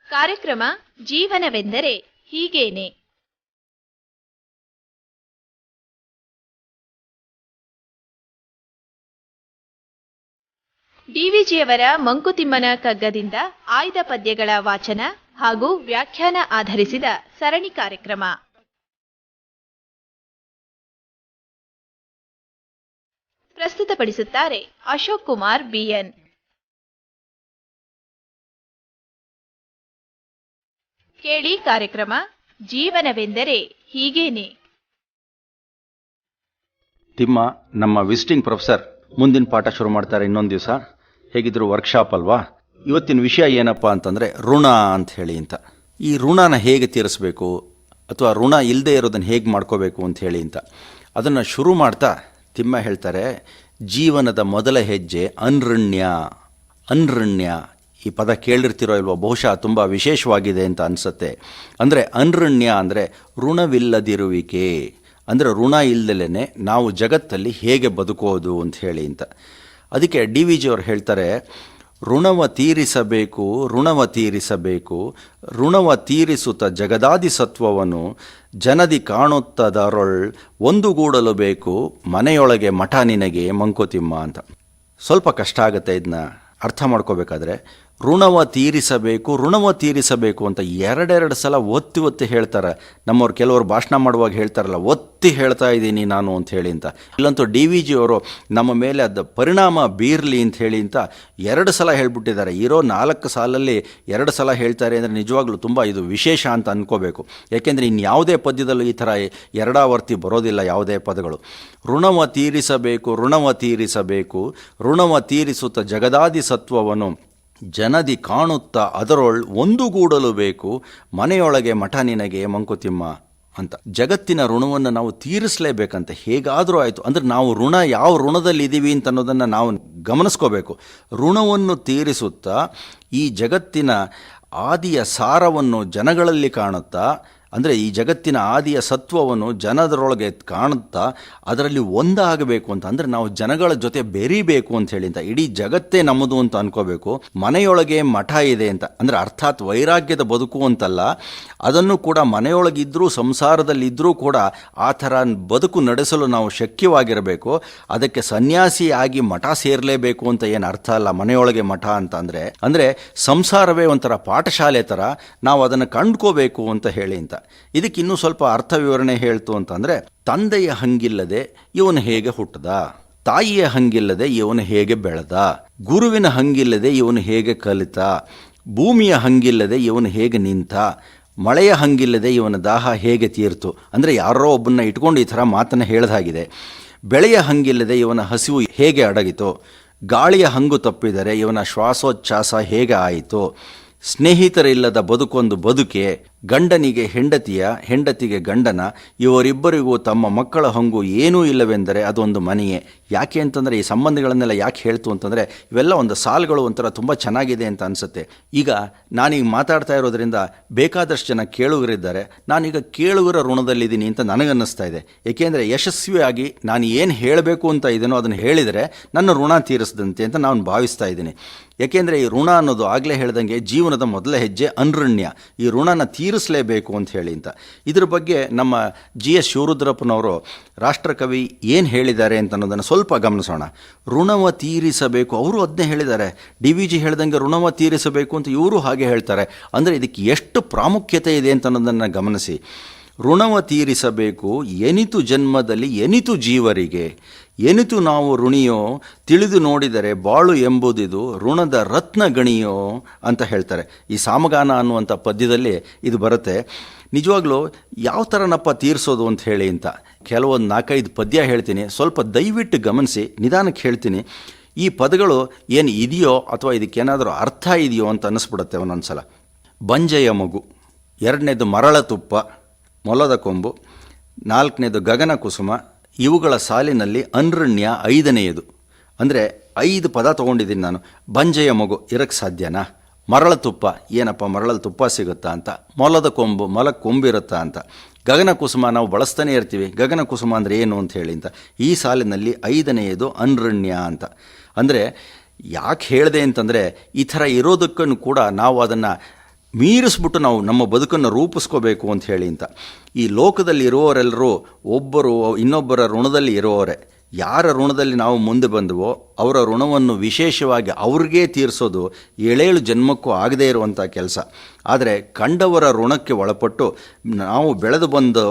ಕಾರ್ಯಕ್ರಮ ಜೀವನವೆಂದರೆ ಹೀಗೇನೆ. ಡಿವಿಜಿಯವರ ಮಂಕುತಿಮ್ಮನ ಕಗ್ಗದಿಂದ ಆಯ್ದ ಪದ್ಯಗಳ ವಾಚನ ಹಾಗೂ ವ್ಯಾಖ್ಯಾನ ಆಧರಿಸಿದ ಸರಣಿ ಕಾರ್ಯಕ್ರಮ. ಪ್ರಸ್ತುತಪಡಿಸುತ್ತಾರೆ ಅಶೋಕ್ ಕುಮಾರ್ ಬಿಎನ್. ಕೇಳಿ ಕಾರ್ಯಕ್ರಮ ಜೀವನವೆಂದರೆ ಹೀಗೇನೆ. ತಿಮ್ಮ, ನಮ್ಮ ವಿಸಿಟಿಂಗ್ ಪ್ರೊಫೆಸರ್ ಮುಂದಿನ ಪಾಠ ಶುರು ಮಾಡ್ತಾರೆ ಇನ್ನೊಂದು ದಿವಸ. ಹೇಗಿದ್ರು ವರ್ಕ್ಶಾಪ್ ಅಲ್ವಾ? ಇವತ್ತಿನ ವಿಷಯ ಏನಪ್ಪ ಅಂತಂದರೆ ಋಣ ಅಂತ ಹೇಳಿ ಅಂತ. ಈ ಋಣನ ಹೇಗೆ ತೀರಿಸಬೇಕು ಅಥವಾ ಋಣ ಇಲ್ಲದೆ ಇರೋದನ್ನು ಹೇಗೆ ಮಾಡ್ಕೋಬೇಕು ಅಂತ ಹೇಳಿ ಅಂತ ಅದನ್ನು ಶುರು ಮಾಡ್ತಾ ತಿಮ್ಮ ಹೇಳ್ತಾರೆ, ಜೀವನದ ಮೊದಲ ಹೆಜ್ಜೆ ಅನೃಣ್ಯ. ಅನೃಣ್ಯ ಈ ಪದ ಕೇಳಿರ್ತಿರೋ ಇಲ್ವೋ? ಬಹುಶಃ ತುಂಬ ವಿಶೇಷವಾಗಿದೆ ಅಂತ ಅನಿಸುತ್ತೆ. ಅಂದರೆ ಅನೃಣ್ಯ ಅಂದರೆ ಋಣವಿಲ್ಲದಿರುವಿಕೆ, ಅಂದರೆ ಋಣ ಇಲ್ಲದಲೇ ನಾವು ಜಗತ್ತಲ್ಲಿ ಹೇಗೆ ಬದುಕೋದು ಅಂತ ಹೇಳಿ ಅಂತ. ಅದಕ್ಕೆ ಡಿ ವಿ ಜಿ ಅವರು ಹೇಳ್ತಾರೆ, ಋಣವ ತೀರಿಸಬೇಕು, ಋಣವ ತೀರಿಸಬೇಕು, ಋಣವ ತೀರಿಸುತ್ತ ಜಗದಾದಿ ಸತ್ವವನ್ನು ಜನದಿ ಕಾಣುತ್ತದರೊಳ್ ಒಂದುಗೂಡಲು ಬೇಕು, ಮನೆಯೊಳಗೆ ಮಠ ನಿನಗೆ ಮಂಕುತಿಮ್ಮ ಅಂತ. ಸ್ವಲ್ಪ ಕಷ್ಟ ಆಗುತ್ತೆ ಇದನ್ನ ಅರ್ಥ ಮಾಡ್ಕೋಬೇಕಾದ್ರೆ. ಋಣವ ತೀರಿಸಬೇಕು, ಋಣವ ತೀರಿಸಬೇಕು ಅಂತ ಎರಡೆರಡು ಸಲ ಒತ್ತಿ ಹೇಳ್ತಾರೆ. ನಮ್ಮವ್ರು ಕೆಲವರು ಭಾಷಣ ಮಾಡುವಾಗ ಹೇಳ್ತಾರಲ್ಲ, ಒತ್ತಿ ಹೇಳ್ತಾ ಇದ್ದೀನಿ ನಾನು ಅಂತ ಹೇಳಿ ಅಂತ. ಇಲ್ಲಂತೂ ಡಿ ವಿ ಜಿ ಅವರು ನಮ್ಮ ಮೇಲೆ ಅದು ಪರಿಣಾಮ ಬೀರಲಿ ಅಂತ ಹೇಳಿ ಅಂತ 2 ಸಲ ಹೇಳ್ಬಿಟ್ಟಿದ್ದಾರೆ. ಇರೋ 4 ಸಾಲಲ್ಲಿ 2 ಸಲ ಹೇಳ್ತಾರೆ ಅಂದರೆ ನಿಜವಾಗ್ಲೂ ತುಂಬ ಇದು ವಿಶೇಷ ಅಂತ ಅಂದ್ಕೋಬೇಕು. ಯಾಕೆಂದರೆ ಇನ್ಯಾವುದೇ ಪದ್ಯದಲ್ಲೂ ಈ ಥರ ಎರಡಾವರ್ತಿ ಬರೋದಿಲ್ಲ ಯಾವುದೇ ಪದಗಳು. ಋಣವ ತೀರಿಸಬೇಕು, ಋಣವ ತೀರಿಸಬೇಕು, ಋಣವ ತೀರಿಸುತ್ತ ಜಗದಾದಿ ಸತ್ವವನ್ನು ಜನದಿ ಕಾಣುತ್ತಾ ಅದರೊಳ್ ಒಂದುಗೂಡಲು ಬೇಕು, ಮನೆಯೊಳಗೆ ಮಠ ನಿನಗೆ ಮಂಕುತಿಮ್ಮ ಅಂತ. ಜಗತ್ತಿನ ಋಣವನ್ನು ನಾವು ತೀರಿಸಲೇಬೇಕಂತ ಹೇಗಾದರೂ ಆಯಿತು. ಅಂದರೆ ನಾವು ಯಾವ ಋಣದಲ್ಲಿ ಇದ್ದೀವಿ ಅಂತ ಅನ್ನೋದನ್ನು ನಾವು ಗಮನಿಸ್ಕೋಬೇಕು. ಋಣವನ್ನು ತೀರಿಸುತ್ತಾ ಈ ಜಗತ್ತಿನ ಆದಿಯ ಸಾರವನ್ನು ಜನಗಳಲ್ಲಿ ಕಾಣುತ್ತಾ, ಅಂದರೆ ಈ ಜಗತ್ತಿನ ಆದಿಯ ಸತ್ವವನ್ನು ಜನದರೊಳಗೆ ಕಾಣುತ್ತಾ ಅದರಲ್ಲಿ ಒಂದಾಗಬೇಕು ಅಂತ. ಅಂದರೆ ನಾವು ಜನಗಳ ಜೊತೆ ಬೆರೀಬೇಕು ಅಂತ ಹೇಳಿ ಅಂತ. ಇಡೀ ಜಗತ್ತೇ ನಮ್ಮದು ಅಂತ ಅನ್ಕೋಬೇಕು. ಮನೆಯೊಳಗೆ ಮಠ ಇದೆ ಅಂತ ಅಂದರೆ ಅರ್ಥಾತ್ ವೈರಾಗ್ಯದ ಬದುಕು ಅಂತಲ್ಲ, ಅದನ್ನು ಕೂಡ ಮನೆಯೊಳಗಿದ್ದರೂ ಸಂಸಾರದಲ್ಲಿದ್ದರೂ ಕೂಡ ಆ ಥರ ಬದುಕು ನಡೆಸಲು ನಾವು ಶಕ್ಯವಾಗಿರಬೇಕು. ಅದಕ್ಕೆ ಸನ್ಯಾಸಿಯಾಗಿ ಮಠ ಸೇರಲೇಬೇಕು ಅಂತ ಏನು ಅರ್ಥ ಅಲ್ಲ. ಮನೆಯೊಳಗೆ ಮಠ ಅಂತ ಅಂದರೆ ಸಂಸಾರವೇ ಒಂಥರ ಪಾಠಶಾಲೆ ಥರ, ನಾವು ಅದನ್ನು ಕಂಡ್ಕೋಬೇಕು ಅಂತ ಹೇಳಿ ಅಂತ. ಇದಕ್ಕೆ ಇನ್ನೂ ಸ್ವಲ್ಪ ಅರ್ಥ ವಿವರಣೆ ಹೇಳ್ತು ಅಂತಂದರೆ, ತಂದೆಯ ಹಂಗಿಲ್ಲದೆ ಇವನು ಹೇಗೆ ಹುಟ್ಟದ, ತಾಯಿಯ ಹಂಗಿಲ್ಲದೆ ಇವನು ಹೇಗೆ ಬೆಳೆದ, ಗುರುವಿನ ಹಂಗಿಲ್ಲದೆ ಇವನು ಹೇಗೆ ಕಲಿತ, ಭೂಮಿಯ ಹಂಗಿಲ್ಲದೆ ಇವನು ಹೇಗೆ ನಿಂತ, ಮಳೆಯ ಹಂಗಿಲ್ಲದೆ ಇವನ ದಾಹ ಹೇಗೆ ತೀರ್ತು. ಅಂದರೆ ಯಾರೋ ಒಬ್ಬನ್ನ ಇಟ್ಕೊಂಡು ಈ ಥರ ಮಾತನ್ನು ಹೇಳ್ದಾಗಿದೆ. ಬೆಳೆಯ ಹಂಗಿಲ್ಲದೆ ಇವನ ಹಸಿವು ಹೇಗೆ ಅಡಗಿತು, ಗಾಳಿಯ ಹಂಗು ತಪ್ಪಿದರೆ ಇವನ ಶ್ವಾಸೋಚ್ಛ್ವಾಸ ಹೇಗೆ ಆಯಿತು, ಸ್ನೇಹಿತರಿಲ್ಲದ ಬದುಕೊಂದು ಬದುಕೆ, ಗಂಡನಿಗೆ ಹೆಂಡತಿಯ, ಹೆಂಡತಿಗೆ ಗಂಡನ, ಇವರಿಬ್ಬರಿಗೂ ತಮ್ಮ ಮಕ್ಕಳ ಹಂಗು ಏನೂ ಇಲ್ಲವೆಂದರೆ ಅದೊಂದು ಮನೆಯೇ. ಯಾಕೆ ಅಂತಂದರೆ ಈ ಸಂಬಂಧಗಳನ್ನೆಲ್ಲ ಯಾಕೆ ಹೇಳ್ತು ಅಂತಂದರೆ, ಇವೆಲ್ಲ ಒಂದು ಸಾಲುಗಳು ಒಂಥರ ತುಂಬ ಚೆನ್ನಾಗಿದೆ ಅಂತ ಅನಿಸುತ್ತೆ. ಈಗ ನಾನೀಗ ಮಾತಾಡ್ತಾ ಇರೋದ್ರಿಂದ ಬೇಕಾದಷ್ಟು ಜನ ಕೇಳುಗರಿದ್ದಾರೆ. ನಾನೀಗ ಕೇಳುಗರ ಋಣದಲ್ಲಿದ್ದೀನಿ ಅಂತ ನನಗನ್ನಿಸ್ತಾ ಇದೆ. ಏಕೆಂದರೆ ಯಶಸ್ವಿಯಾಗಿ ನಾನು ಏನು ಹೇಳಬೇಕು ಅಂತ ಇದನ್ನೋ ಅದನ್ನು ಹೇಳಿದರೆ ನನ್ನ ಋಣ ತೀರಿಸಿದಂತೆ ಅಂತ ನಾನು ಭಾವಿಸ್ತಾ ಇದ್ದೀನಿ. ಏಕೆಂದರೆ ಈ ಋಣ ಅನ್ನೋದು ಆಗಲೇ ಹೇಳ್ದಂಗೆ ಜೀವನದ ಮೊದಲ ಹೆಜ್ಜೆ ಅನೃಣ್ಯ. ಈ ಋಣನ ತೀರಿಸಲೇಬೇಕು ಅಂತ ಹೇಳಿ ಅಂತ. ಇದ್ರ ಬಗ್ಗೆ ನಮ್ಮ GS ಶಿವರುದ್ರಪ್ಪನವರು ರಾಷ್ಟ್ರಕವಿ ಏನು ಹೇಳಿದ್ದಾರೆ ಅಂತ ಅನ್ನೋದನ್ನು ಸ್ವಲ್ಪ ಗಮನಿಸೋಣ. ಋಣವ ತೀರಿಸಬೇಕು, ಅವರು ಅದನ್ನೇ ಹೇಳಿದ್ದಾರೆ. ಡಿ ವಿ ಜಿ ಹೇಳ್ದಂಗೆ ಋಣವ ತೀರಿಸಬೇಕು ಅಂತ ಇವರು ಹಾಗೆ ಹೇಳ್ತಾರೆ. ಅಂದರೆ ಇದಕ್ಕೆ ಎಷ್ಟು ಪ್ರಾಮುಖ್ಯತೆ ಇದೆ ಅಂತ ಅನ್ನೋದನ್ನು ಗಮನಿಸಿ. ಋಣವ ತೀರಿಸಬೇಕು ಎನಿತು ಜನ್ಮದಲ್ಲಿ ಎನಿತು ಜೀವರಿಗೆ, ಎನಿತು ನಾವು ಋಣಿಯೋ ತಿಳಿದು ನೋಡಿದರೆ ಬಾಳು ಎಂಬುದಿದು ಋಣದ ರತ್ನ ಗಣಿಯೋ ಅಂತ ಹೇಳ್ತಾರೆ. ಈ ಸಾಮಗಾನ ಅನ್ನುವಂಥ ಪದ್ಯದಲ್ಲಿ ಇದು ಬರುತ್ತೆ. ನಿಜವಾಗ್ಲೂ ಯಾವ ಥರನಪ್ಪ ತೀರಿಸೋದು ಅಂತ ಹೇಳಿ ಅಂತ ಕೆಲವೊಂದು 4-5 ಪದ್ಯ ಹೇಳ್ತೀನಿ, ಸ್ವಲ್ಪ ದಯವಿಟ್ಟು ಗಮನಿಸಿ, ನಿಧಾನಕ್ಕೆ ಹೇಳ್ತೀನಿ. ಈ ಪದಗಳು ಏನು ಇದೆಯೋ ಅಥವಾ ಇದಕ್ಕೇನಾದರೂ ಅರ್ಥ ಇದೆಯೋ ಅಂತ ಅನ್ನಿಸ್ಬಿಡುತ್ತೆ ಒಂದೊಂದ್ಸಲ. ಬಂಜೆಯ ಮಗು, 2ನೇದು ಮರಳ ತುಪ್ಪ, ಮೊಲದ ಕೊಂಬು, 4ನೇದು ಗಗನ ಕುಸುಮ, ಇವುಗಳ ಸಾಲಿನಲ್ಲಿ ಅನೃಣ್ಯ 5ನೇಯದು. ಅಂದರೆ 5 ಪದ ತೊಗೊಂಡಿದ್ದೀನಿ ನಾನು. ಬಂಜೆಯ ಮಗು ಇರಕ್ಕೆ ಸಾಧ್ಯನಾ? ಮರಳ ತುಪ್ಪ, ಏನಪ್ಪ ಮರಳಲ್ಲಿ ತುಪ್ಪ ಸಿಗುತ್ತಾ ಅಂತ. ಮೊಲದ ಕೊಂಬು, ಮೊಲಕ್ಕೆ ಕೊಂಬಿರುತ್ತಾ ಅಂತ. ಗಗನ ಕುಸುಮ ನಾವು ಬಳಸ್ತಾನೆ ಇರ್ತೀವಿ. ಗಗನ ಕುಸುಮ ಅಂದರೆ ಏನು ಅಂತ ಹೇಳಿ ಅಂತ. ಈ ಸಾಲಿನಲ್ಲಿ 5ನೇಯದು ಅನೃಣ್ಯ ಅಂತ. ಅಂದರೆ ಯಾಕೆ ಹೇಳಿದೆ ಅಂತಂದರೆ, ಈ ಥರ ಇರೋದಕ್ಕೂ ಕೂಡ ನಾವು ಅದನ್ನು ಮೀರಿಸ್ಬಿಟ್ಟು ನಾವು ನಮ್ಮ ಬದುಕನ್ನು ರೂಪಿಸ್ಕೋಬೇಕು ಅಂತ ಹೇಳಿ ಅಂತ. ಈ ಲೋಕದಲ್ಲಿ ಇರುವವರೆಲ್ಲರೂ ಒಬ್ಬರು ಇನ್ನೊಬ್ಬರ ಋಣದಲ್ಲಿ ಇರುವವರೇ. ಯಾರ ಋಣದಲ್ಲಿ ನಾವು ಮುಂದೆ ಬಂದವೋ ಅವರ ಋಣವನ್ನು ವಿಶೇಷವಾಗಿ ಅವ್ರಿಗೇ ತೀರಿಸೋದು ಏಳೇಳು ಜನ್ಮಕ್ಕೂ ಆಗದೇ ಇರುವಂಥ ಕೆಲಸ. ಆದರೆ ಕಂಡವರ ಋಣಕ್ಕೆ ಒಳಪಟ್ಟು ನಾವು ಬೆಳೆದು ಬಂದು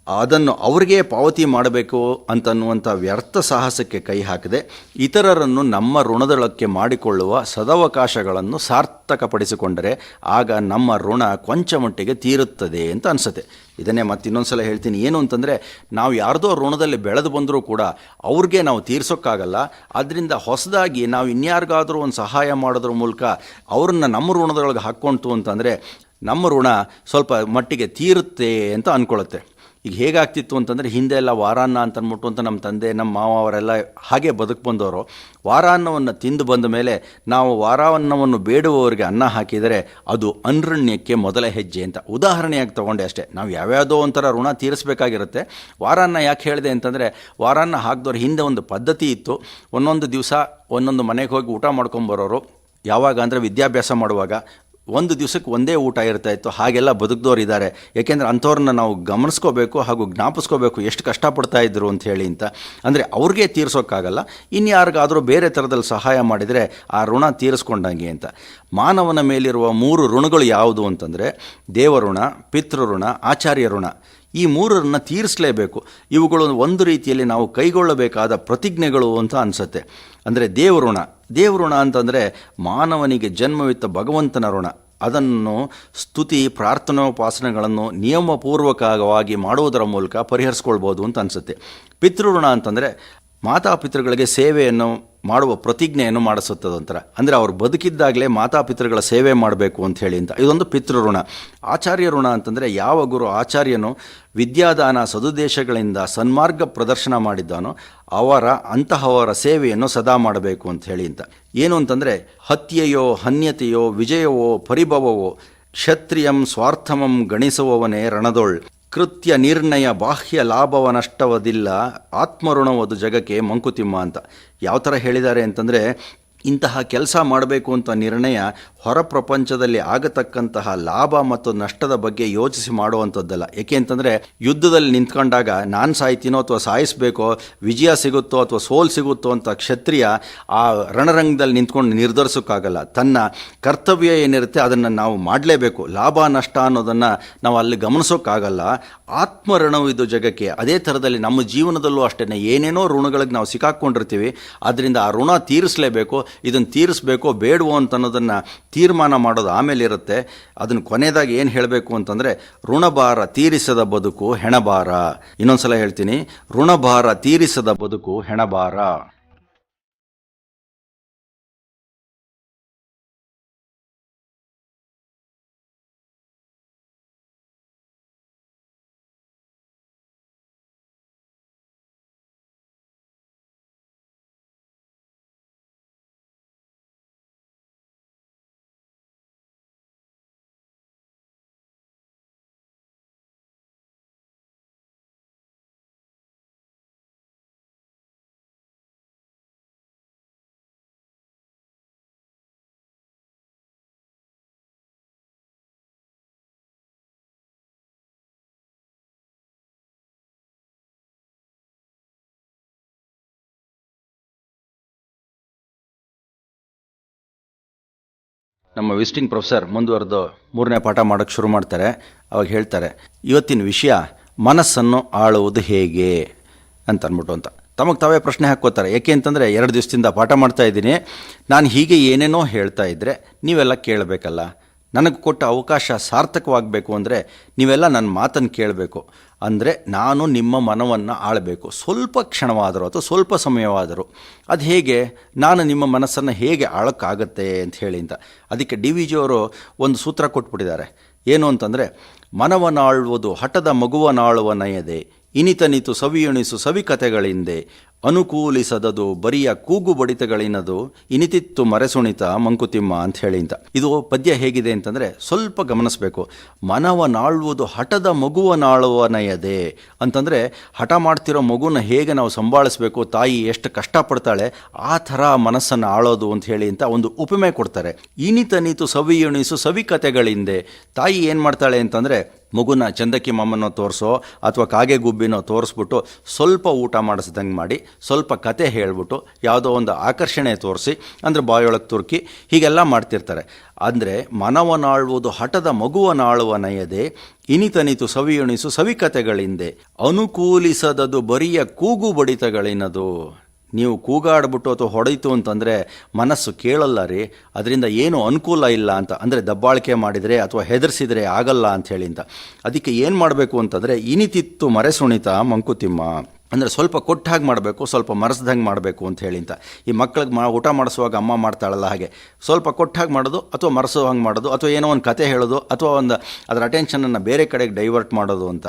ಅದನ್ನು ಅವ್ರಿಗೆ ಪಾವತಿ ಮಾಡಬೇಕು ಅಂತನ್ನುವಂಥ ವ್ಯರ್ಥ ಸಾಹಸಕ್ಕೆ ಕೈ ಹಾಕದೆ ಇತರರನ್ನು ನಮ್ಮ ಋಣದೊಳಕ್ಕೆ ಮಾಡಿಕೊಳ್ಳುವ ಸದವಕಾಶಗಳನ್ನು ಸಾರ್ಥಕಪಡಿಸಿಕೊಂಡರೆ ಆಗ ನಮ್ಮ ಋಣ ಕೊಂಚ ಮಟ್ಟಿಗೆ ತೀರುತ್ತದೆ ಅಂತ ಅನಿಸುತ್ತೆ. ಇದನ್ನೇ ಮತ್ತೆ ಇನ್ನೊಂದು ಸಲ ಹೇಳ್ತೀನಿ. ಏನು ಅಂತಂದರೆ, ನಾವು ಯಾರ್ದೋ ಋಣದಲ್ಲಿ ಬೆಳೆದು ಬಂದರೂ ಕೂಡ ಅವ್ರಿಗೆ ನಾವು ತೀರ್ಸೋಕ್ಕಾಗಲ್ಲ. ಆದ್ದರಿಂದ ಹೊಸದಾಗಿ ನಾವು ಇನ್ಯಾರಿಗಾದರೂ ಒಂದು ಸಹಾಯ ಮಾಡೋದ್ರ ಮೂಲಕ ಅವ್ರನ್ನ ನಮ್ಮ ಋಣದೊಳಗೆ ಹಾಕ್ಕೊಂತು ಅಂತಂದರೆ ನಮ್ಮ ಋಣ ಸ್ವಲ್ಪ ಮಟ್ಟಿಗೆ ತೀರುತ್ತೆ ಅಂತ ಅಂದ್ಕೊಳ್ಳುತ್ತೆ. ಈಗ ಹೇಗಾಗ್ತಿತ್ತು ಅಂತಂದರೆ, ಹಿಂದೆ ಎಲ್ಲ ವಾರಾನ್ನ ಅಂತ ಅಂದ್ಬಿಟ್ಟು ಅಂತ ನಮ್ಮ ತಂದೆ ನಮ್ಮ ಮಾವ ಅವರೆಲ್ಲ ಹಾಗೆ ಬದುಕು ಬಂದವರು. ವಾರಾನ್ನವನ್ನು ತಿಂದು ಬಂದ ಮೇಲೆ ನಾವು ವಾರಾನ್ನವನ್ನು ಬೇಡುವವರಿಗೆ ಅನ್ನ ಹಾಕಿದರೆ ಅದು ಅನರಣ್ಯಕ್ಕೆ ಮೊದಲ ಹೆಜ್ಜೆ ಅಂತ ಉದಾಹರಣೆಯಾಗಿ ತೊಗೊಂಡೆ ಅಷ್ಟೇ. ನಾವು ಯಾವ್ಯಾವುದೋ ಒಂಥರ ಋಣ ತೀರಿಸಬೇಕಾಗಿರುತ್ತೆ. ವಾರಾನ್ನ ಯಾಕೆ ಹೇಳಿದೆ ಅಂತಂದರೆ, ವಾರಾನ್ನ ಹಾಕಿದವ್ರು ಹಿಂದೆ ಒಂದು ಪದ್ಧತಿ ಇತ್ತು. ಒಂದೊಂದು ದಿವಸ ಒಂದೊಂದು ಮನೆಗೆ ಹೋಗಿ ಊಟ ಮಾಡ್ಕೊಂಬರೋರು. ಯಾವಾಗ ಅಂದರೆ ವಿದ್ಯಾಭ್ಯಾಸ ಮಾಡುವಾಗ ಒಂದು ದಿವಸಕ್ಕೆ ಒಂದೇ ಊಟ ಇರ್ತಾಯಿತ್ತು. ಹಾಗೆಲ್ಲ ಬದುಕಿದವ್ರು ಇದ್ದಾರೆ. ಏಕೆಂದರೆ ಅಂಥವ್ರನ್ನ ನಾವು ಗಮನಿಸ್ಕೋಬೇಕು ಹಾಗೂ ಜ್ಞಾಪಿಸ್ಕೋಬೇಕು ಎಷ್ಟು ಕಷ್ಟಪಡ್ತಾ ಇದ್ರು ಅಂತ ಹೇಳಿ ಅಂತ. ಅಂದರೆ ಅವ್ರಿಗೆ ತೀರಿಸೋಕ್ಕಾಗಲ್ಲ, ಇನ್ಯಾರಿಗಾದರೂ ಬೇರೆ ಥರದಲ್ಲಿ ಸಹಾಯ ಮಾಡಿದರೆ ಆ ಋಣ ತೀರಿಸ್ಕೊಂಡಂಗೆ ಅಂತ. ಮಾನವನ ಮೇಲಿರುವ 3 ಋಣಗಳು ಯಾವುದು ಅಂತಂದರೆ, ದೇವಋಣ, ಪಿತೃಋಣ, ಆಚಾರ್ಯ ಋಣ. ಈ 3ರನ್ನು ತೀರಿಸಲೇಬೇಕು. ಇವುಗಳು ಒಂದು ರೀತಿಯಲ್ಲಿ ನಾವು ಕೈಗೊಳ್ಳಬೇಕಾದ ಪ್ರತಿಜ್ಞೆಗಳು ಅಂತ ಅನಿಸುತ್ತೆ. ಅಂದರೆ ದೇವಋಣ ಅಂತಂದರೆ ಮಾನವನಿಗೆ ಜನ್ಮವಿತ್ತ ಭಗವಂತನ ಋಣ. ಅದನ್ನು ಸ್ತುತಿ ಪ್ರಾರ್ಥನೋಪಾಸನೆಗಳನ್ನು ನಿಯಮಪೂರ್ವಕವಾಗಿ ಮಾಡುವುದರ ಮೂಲಕ ಪರಿಹರಿಸ್ಕೊಳ್ಬೋದು ಅಂತ ಅನಿಸುತ್ತೆ. ಪಿತೃಋಣ ಅಂತಂದರೆ ಮಾತಾಪಿತೃಗಳಿಗೆ ಸೇವೆಯನ್ನು ಮಾಡುವ ಪ್ರತಿಜ್ಞೆಯನ್ನು ಮಾಡಿಸುತ್ತದಂತರ. ಅಂದರೆ ಅವರು ಬದುಕಿದ್ದಾಗಲೇ ಮಾತಾಪಿತೃಗಳ ಸೇವೆ ಮಾಡಬೇಕು ಅಂತ ಹೇಳಿ ಅಂತ. ಇದೊಂದು ಪಿತೃಋಣ. ಆಚಾರ್ಯ ಋಣ ಅಂತಂದರೆ ಯಾವ ಗುರು ಆಚಾರ್ಯನು ವಿದ್ಯಾದಾನ ಸದುದ್ದೇಶಗಳಿಂದ ಸನ್ಮಾರ್ಗ ಪ್ರದರ್ಶನ ಮಾಡಿದ್ದಾನೋ ಅಂತಹವರ ಸೇವೆಯನ್ನು ಸದಾ ಮಾಡಬೇಕು ಅಂತ ಹೇಳಿ ಅಂತ. ಏನು ಅಂತಂದರೆ, ಹತ್ಯೆಯೋ ಹನ್ಯತೆಯೋ ವಿಜಯವೋ ಪರಿಭವವೋ ಕ್ಷತ್ರಿಯಂ ಸ್ವಾರ್ಥಮಂ ಗಣಿಸುವವನೇ ರಣದೊಳ್ ಕೃತ್ಯ ನಿರ್ಣಯ ಬಾಹ್ಯ ಲಾಭವ ನಷ್ಟವದಿಲ್ಲ ಆತ್ಮಋಣವದು ಜಗಕ್ಕೆ ಮಂಕುತಿಮ್ಮ ಅಂತ. ಯಾವ ಥರ ಹೇಳಿದ್ದಾರೆ ಅಂತಂದರೆ, ಇಂತಹ ಕೆಲಸ ಮಾಡಬೇಕು ಅಂತ ನಿರ್ಣಯ ಹೊರ ಪ್ರಪಂಚದಲ್ಲಿ ಆಗತಕ್ಕಂತಹ ಲಾಭ ಮತ್ತು ನಷ್ಟದ ಬಗ್ಗೆ ಯೋಚಿಸಿ ಮಾಡುವಂಥದ್ದಲ್ಲ. ಏಕೆ ಅಂತಂದರೆ, ಯುದ್ಧದಲ್ಲಿ ನಿಂತ್ಕೊಂಡಾಗ ನಾನು ಸಾಯ್ತೀನೋ ಅಥವಾ ಸಾಯಿಸಬೇಕೋ, ವಿಜಯ ಸಿಗುತ್ತೋ ಅಥವಾ ಸೋಲು ಸಿಗುತ್ತೋ ಅಂತ ಕ್ಷತ್ರಿಯ ಆ ರಣರಂಗದಲ್ಲಿ ನಿಂತ್ಕೊಂಡು ನಿರ್ಧರಿಸೋಕ್ಕಾಗಲ್ಲ. ತನ್ನ ಕರ್ತವ್ಯ ಏನಿರುತ್ತೆ ಅದನ್ನು ನಾವು ಮಾಡಲೇಬೇಕು. ಲಾಭ ನಷ್ಟ ಅನ್ನೋದನ್ನು ನಾವು ಅಲ್ಲಿ ಗಮನಿಸೋಕ್ಕಾಗಲ್ಲ. ಆತ್ಮಋಣವು ಇದು ಜಗಕ್ಕೆ. ಅದೇ ಥರದಲ್ಲಿ ನಮ್ಮ ಜೀವನದಲ್ಲೂ ಅಷ್ಟೇ ಏನೇನೋ ಋಣಗಳಿಗೆ ನಾವು ಸಿಕ್ಕಾಕ್ಕೊಂಡಿರ್ತೀವಿ. ಆದ್ದರಿಂದ ಆ ಋಣ ತೀರಿಸಲೇಬೇಕು. ಇದನ್ನು ತೀರಿಸಬೇಕೋ ಬೇಡವೋ ಅಂತ ಅನ್ನೋದನ್ನು ತೀರ್ಮಾನ ಮಾಡೋದು ಆಮೇಲೆ ಇರುತ್ತೆ. ಅದನ್ನು ಕೊನೆಯದಾಗಿ ಏನು ಹೇಳಬೇಕು ಅಂತಂದರೆ, ಋಣಭಾರ ತೀರಿಸದ ಬದುಕು ಹೆಣಭಾರ. ಇನ್ನೊಂದು ಸಲ ಹೇಳ್ತೀನಿ, ಋಣಭಾರ ತೀರಿಸದ ಬದುಕು ಹೆಣಭಾರ. ನಮ್ಮ ವಿಸಿಟಿಂಗ್ ಪ್ರೊಫೆಸರ್ ಮುಂದುವರೆದು 3ನೇ ಪಾಠ ಮಾಡೋಕ್ಕೆ ಶುರು ಮಾಡ್ತಾರೆ. ಅವಾಗ ಹೇಳ್ತಾರೆ, ಇವತ್ತಿನ ವಿಷಯ ಮನಸ್ಸನ್ನು ಆಳುವುದು ಹೇಗೆ ಅಂತ ಅಂದ್ಬಿಟ್ಟು ಅಂತ. ತಮಗೆ ತಾವೇ ಪ್ರಶ್ನೆ ಹಾಕ್ಕೋತಾರೆ. ಏಕೆ ಅಂತಂದರೆ, 2 ದಿವಸದಿಂದ ಪಾಠ ಮಾಡ್ತಾ ಇದ್ದೀನಿ, ನಾನು ಹೀಗೆ ಏನೇನೋ ಹೇಳ್ತಾ ಇದ್ದರೆ ನೀವೆಲ್ಲ ಕೇಳಬೇಕಲ್ಲ. ನನಗೆ ಕೊಟ್ಟ ಅವಕಾಶ ಸಾರ್ಥಕವಾಗಬೇಕು ಅಂದರೆ ನೀವೆಲ್ಲ ನನ್ನ ಮಾತನ್ನು ಕೇಳಬೇಕು. ಅಂದರೆ ನಾನು ನಿಮ್ಮ ಮನವನ್ನು ಆಳಬೇಕು, ಸ್ವಲ್ಪ ಕ್ಷಣವಾದರೂ ಅಥವಾ ಸ್ವಲ್ಪ ಸಮಯವಾದರೂ. ಅದು ಹೇಗೆ, ನಾನು ನಿಮ್ಮ ಮನಸ್ಸನ್ನು ಹೇಗೆ ಆಳೋಕ್ಕಾಗತ್ತೆ ಅಂತ ಹೇಳಿ ಅಂತ. ಅದಕ್ಕೆ DVG ಅವರು ಒಂದು ಸೂತ್ರ ಕೊಟ್ಬಿಟ್ಟಿದ್ದಾರೆ. ಏನು ಅಂತಂದರೆ, ಮನವನ್ನಾಳುವುದು ಹಠದ ಮಗುವನಾಳುವ ನಯದೆ, ಇನಿತನಿತು ಸವಿಯುಣಿಸು ಸವಿಕತೆಗಳಿಂದೆ, ಅನುಕೂಲಿಸದದು ಬರಿಯ ಕೂಗು ಬಡಿತಗಳಿನದು ಇನಿತಿತ್ತು ಮರೆಸುಣಿತ ಮಂಕುತಿಮ್ಮ ಅಂತ ಹೇಳಿ ಅಂತ. ಇದು ಪದ್ಯ ಹೇಗಿದೆ ಅಂತಂದರೆ ಸ್ವಲ್ಪ ಗಮನಿಸಬೇಕು. ಮನವನಾಳುವುದು ಹಠದ ಮಗುವನಾಳುವನಯದೆ ಅಂತಂದರೆ ಹಠ ಮಾಡ್ತಿರೋ ಮಗುನ ಹೇಗೆ ನಾವು ಸಂಭಾಳಿಸ್ಬೇಕು, ತಾಯಿ ಎಷ್ಟು ಕಷ್ಟಪಡ್ತಾಳೆ ಆ ಥರ ಮನಸ್ಸನ್ನು ಆಳೋದು ಅಂತ ಹೇಳಿ ಅಂತ ಒಂದು ಉಪಮೆ ಕೊಡ್ತಾರೆ. ಇನಿತನಿತು ಸವಿಯುಣಿಸು ಸವಿಕತೆಗಳಿಂದೆ. ತಾಯಿ ಏನು ಮಾಡ್ತಾಳೆ ಅಂತಂದರೆ ಮಗುನ ಚಂದಕ್ಕಿ ಮಾಮನೋ ತೋರಿಸೋ ಅಥವಾ ಕಾಗೆ ಗುಬ್ಬಿನೋ ತೋರಿಸ್ಬಿಟ್ಟು ಸ್ವಲ್ಪ ಊಟ ಮಾಡಿಸ್ದಂಗೆ ಮಾಡಿ ಸ್ವಲ್ಪ ಕತೆ ಹೇಳಿಬಿಟ್ಟು ಯಾವುದೋ ಒಂದು ಆಕರ್ಷಣೆ ತೋರಿಸಿ ಅಂದರೆ ಬಾಯೊಳಗೆ ತುರ್ಕಿ ಹೀಗೆಲ್ಲ ಮಾಡ್ತಿರ್ತಾರೆ. ಅಂದರೆ ಮನವನಾಳುವುದು ಹಠದ ಮಗುವನಾಳುವ ನಯದೆ ಇನಿತನಿತು ಸವಿಯುಣಿಸು ಸವಿಕತೆಗಳಿಂದೆ ಅನುಕೂಲಿಸದದು ಬರಿಯ ಕೂಗು ಬಡಿತಗಳಿನದು. ನೀವು ಕೂಗಾಡ್ಬಿಟ್ಟು ಅಥವಾ ಹೊಡೆಯಿತು ಅಂತಂದರೆ ಮನಸ್ಸು ಕೇಳಲ್ಲ ರೀ, ಅದರಿಂದ ಏನು ಅನುಕೂಲ ಇಲ್ಲ ಅಂತ. ಅಂದರೆ ದಬ್ಬಾಳಿಕೆ ಮಾಡಿದರೆ ಅಥವಾ ಹೆದರ್ಸಿದರೆ ಆಗಲ್ಲ ಅಂಥೇಳಿ ಅಂತ. ಅದಕ್ಕೆ ಏನು ಮಾಡಬೇಕು ಅಂತಂದರೆ ಇನಿತಿತ್ತು ಮರೆಸುಣಿತ ಮಂಕುತಿಮ್ಮ ಅಂದರೆ ಸ್ವಲ್ಪ ಕೊಟ್ಟಾಗಿ ಮಾಡಬೇಕು, ಸ್ವಲ್ಪ ಮರೆಸ್ದಂಗೆ ಮಾಡಬೇಕು ಅಂತ ಹೇಳಿ ಅಂತ. ಈ ಮಕ್ಕಳಿಗೆ ಊಟ ಮಾಡಿಸುವಾಗ ಅಮ್ಮ ಮಾಡ್ತಾಳಲ್ಲ ಹಾಗೆ ಸ್ವಲ್ಪ ಕೊಟ್ಟಾಗಿ ಮಾಡೋದು ಅಥವಾ ಮರೆಸೋ ಹಂಗೆ ಮಾಡೋದು ಅಥವಾ ಏನೋ ಒಂದು ಕತೆ ಹೇಳೋದು ಅಥವಾ ಒಂದು ಅದರ ಅಟೆನ್ಷನನ್ನು ಬೇರೆ ಕಡೆಗೆ ಡೈವರ್ಟ್ ಮಾಡೋದು ಅಂತ.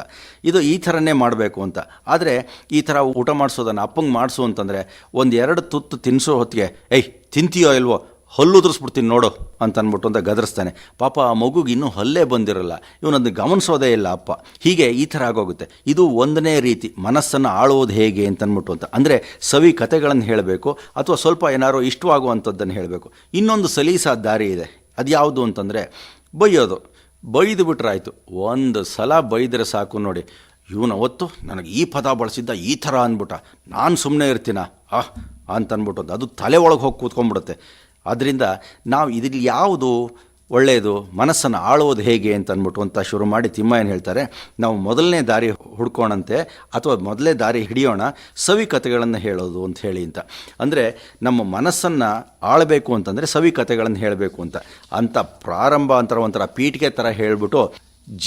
ಇದು ಈ ಥರನೇ ಮಾಡಬೇಕು ಅಂತ. ಆದರೆ ಈ ಥರ ಊಟ ಮಾಡಿಸೋದನ್ನು ಅಪ್ಪಂಗೆ ಮಾಡಿಸು ಅಂತಂದರೆ ಒಂದು ಎರಡು ತುತ್ತು ತಿನ್ನಿಸೋ ಹೊತ್ತಿಗೆ ಏಯ್ ತಿಂತೀಯೋ ಇಲ್ವೋ ಹಲ್ಲು ಉದುರಿಸ್ಬಿಡ್ತೀನಿ ನೋಡು ಅಂತ ಅಂದ್ಬಿಟ್ಟು ಅಂತ ಗದರಿಸ್ತಾನೆ. ಪಾಪ ಆ ಮಗುಗೆ ಇನ್ನೂ ಹಲ್ಲೇ ಬಂದಿರಲ್ಲ, ಇವನನ್ನು ಗಮನಿಸೋದೇ ಇಲ್ಲ ಅಪ್ಪ. ಹೀಗೆ ಈ ಥರ ಆಗೋಗುತ್ತೆ. ಇದು ಒಂದನೇ ರೀತಿ ಮನಸ್ಸನ್ನು ಆಳೋದು ಹೇಗೆ ಅಂತನ್ಬಿಟ್ಟು ಅಂತ. ಅಂದರೆ ಸವಿ ಕಥೆಗಳನ್ನು ಹೇಳಬೇಕು ಅಥವಾ ಸ್ವಲ್ಪ ಏನಾರು ಇಷ್ಟವಾಗುವಂಥದ್ದನ್ನು ಹೇಳಬೇಕು. ಇನ್ನೊಂದು ಸಲೀಸಾದ ದಾರಿ ಇದೆ. ಅದು ಯಾವುದು ಅಂತಂದರೆ ಬೈಯೋದು. ಬೈದು ಬಿಟ್ರಾಯ್ತು, ಒಂದು ಸಲ ಬೈದರೆ ಸಾಕು ನೋಡಿ, ಇವನು ಅವತ್ತು ನನಗೆ ಈ ಪದ ಬಳಸಿದ್ದ ಈ ಥರ ಅಂದ್ಬಿಟ್ಟ, ನಾನು ಸುಮ್ಮನೆ ಇರ್ತೀನ ಅಂತನ್ಬಿಟ್ಟು ಅದು ತಲೆ ಒಳಗೆ ಹೋಗಿ ಕೂತ್ಕೊಂಡ್ಬಿಡುತ್ತೆ. ಆದ್ದರಿಂದ ನಾವು ಇದ್ರಲ್ಲಿ ಯಾವುದು ಒಳ್ಳೆಯದು, ಮನಸ್ಸನ್ನು ಆಳೋದು ಹೇಗೆ ಅಂತ ಅಂದ್ಬಿಟ್ಟು ಅಂತ ಶುರು ಮಾಡಿ ತಿಮ್ಮ ಏನು ಹೇಳ್ತಾರೆ, ನಾವು ಮೊದಲನೇ ದಾರಿ ಹುಡ್ಕೋಣಂತೆ ಅಥವಾ ಮೊದಲೇ ದಾರಿ ಹಿಡಿಯೋಣ, ಸವಿ ಕಥೆಗಳನ್ನು ಹೇಳೋದು ಅಂತ ಹೇಳಿ ಅಂತ. ಅಂದರೆ ನಮ್ಮ ಮನಸ್ಸನ್ನು ಆಳಬೇಕು ಅಂತಂದರೆ ಸವಿ ಕಥೆಗಳನ್ನು ಹೇಳಬೇಕು ಅಂತ ಪ್ರಾರಂಭ ಅಂತರ ಒಂಥರ ಪೀಠಿಗೆ ಥರ ಹೇಳಿಬಿಟ್ಟು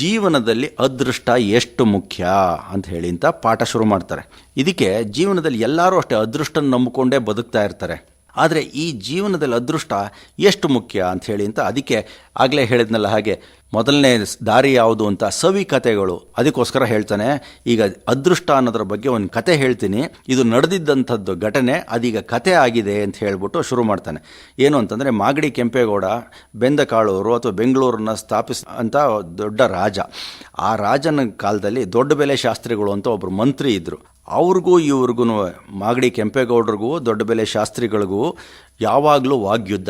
ಜೀವನದಲ್ಲಿ ಅದೃಷ್ಟ ಎಷ್ಟು ಮುಖ್ಯ ಅಂತ ಹೇಳಿ ಅಂತ ಪಾಠ ಶುರು ಮಾಡ್ತಾರೆ. ಇದಕ್ಕೆ ಜೀವನದಲ್ಲಿ ಎಲ್ಲರೂ ಅಷ್ಟೇ ಅದೃಷ್ಟನ ನಂಬಿಕೊಂಡೇ ಬದುಕ್ತಾ ಇರ್ತಾರೆ. ಆದರೆ ಈ ಜೀವನದಲ್ಲಿ ಅದೃಷ್ಟ ಎಷ್ಟು ಮುಖ್ಯ ಅಂತ ಹೇಳಿ ಅಂತ ಅದಕ್ಕೆ ಆಗಲೇ ಹೇಳಿದ್ನಲ್ಲ ಹಾಗೆ ಮೊದಲನೇ ದಾರಿ ಯಾವುದು ಅಂತ ಸವಿ ಕಥೆಗಳು. ಅದಕ್ಕೋಸ್ಕರ ಹೇಳ್ತಾನೆ, ಈಗ ಅದೃಷ್ಟ ಅನ್ನೋದ್ರ ಬಗ್ಗೆ ಒಂದು ಕತೆ ಹೇಳ್ತೀನಿ, ಇದು ನಡೆದಿದ್ದಂಥದ್ದು ಘಟನೆ, ಅದೀಗ ಕತೆ ಆಗಿದೆ ಅಂತ ಹೇಳ್ಬಿಟ್ಟು ಶುರು ಮಾಡ್ತಾನೆ. ಏನು ಅಂತಂದರೆ ಮಾಗಡಿ ಕೆಂಪೇಗೌಡ ಬೆಂದಕಾಳೂರು ಅಥವಾ ಬೆಂಗಳೂರನ್ನ ಅಂತ ದೊಡ್ಡ ರಾಜ. ಆ ರಾಜನ ಕಾಲದಲ್ಲಿ ದೊಡ್ಡ ಬೆಲೆ ಶಾಸ್ತ್ರಿಗಳು ಅಂತ ಒಬ್ಬರು ಮಂತ್ರಿ ಇದ್ದರು. ಅವ್ರಿಗೂ ಇವ್ರಿಗೂ ಮಾಗಡಿ ಕೆಂಪೇಗೌಡರಿಗೂ ದೊಡ್ಡ ಬೆಲೆ ಶಾಸ್ತ್ರಿಗಳಿಗೂ ಯಾವಾಗಲೂ ವಾಗ್ಯುದ್ಧ.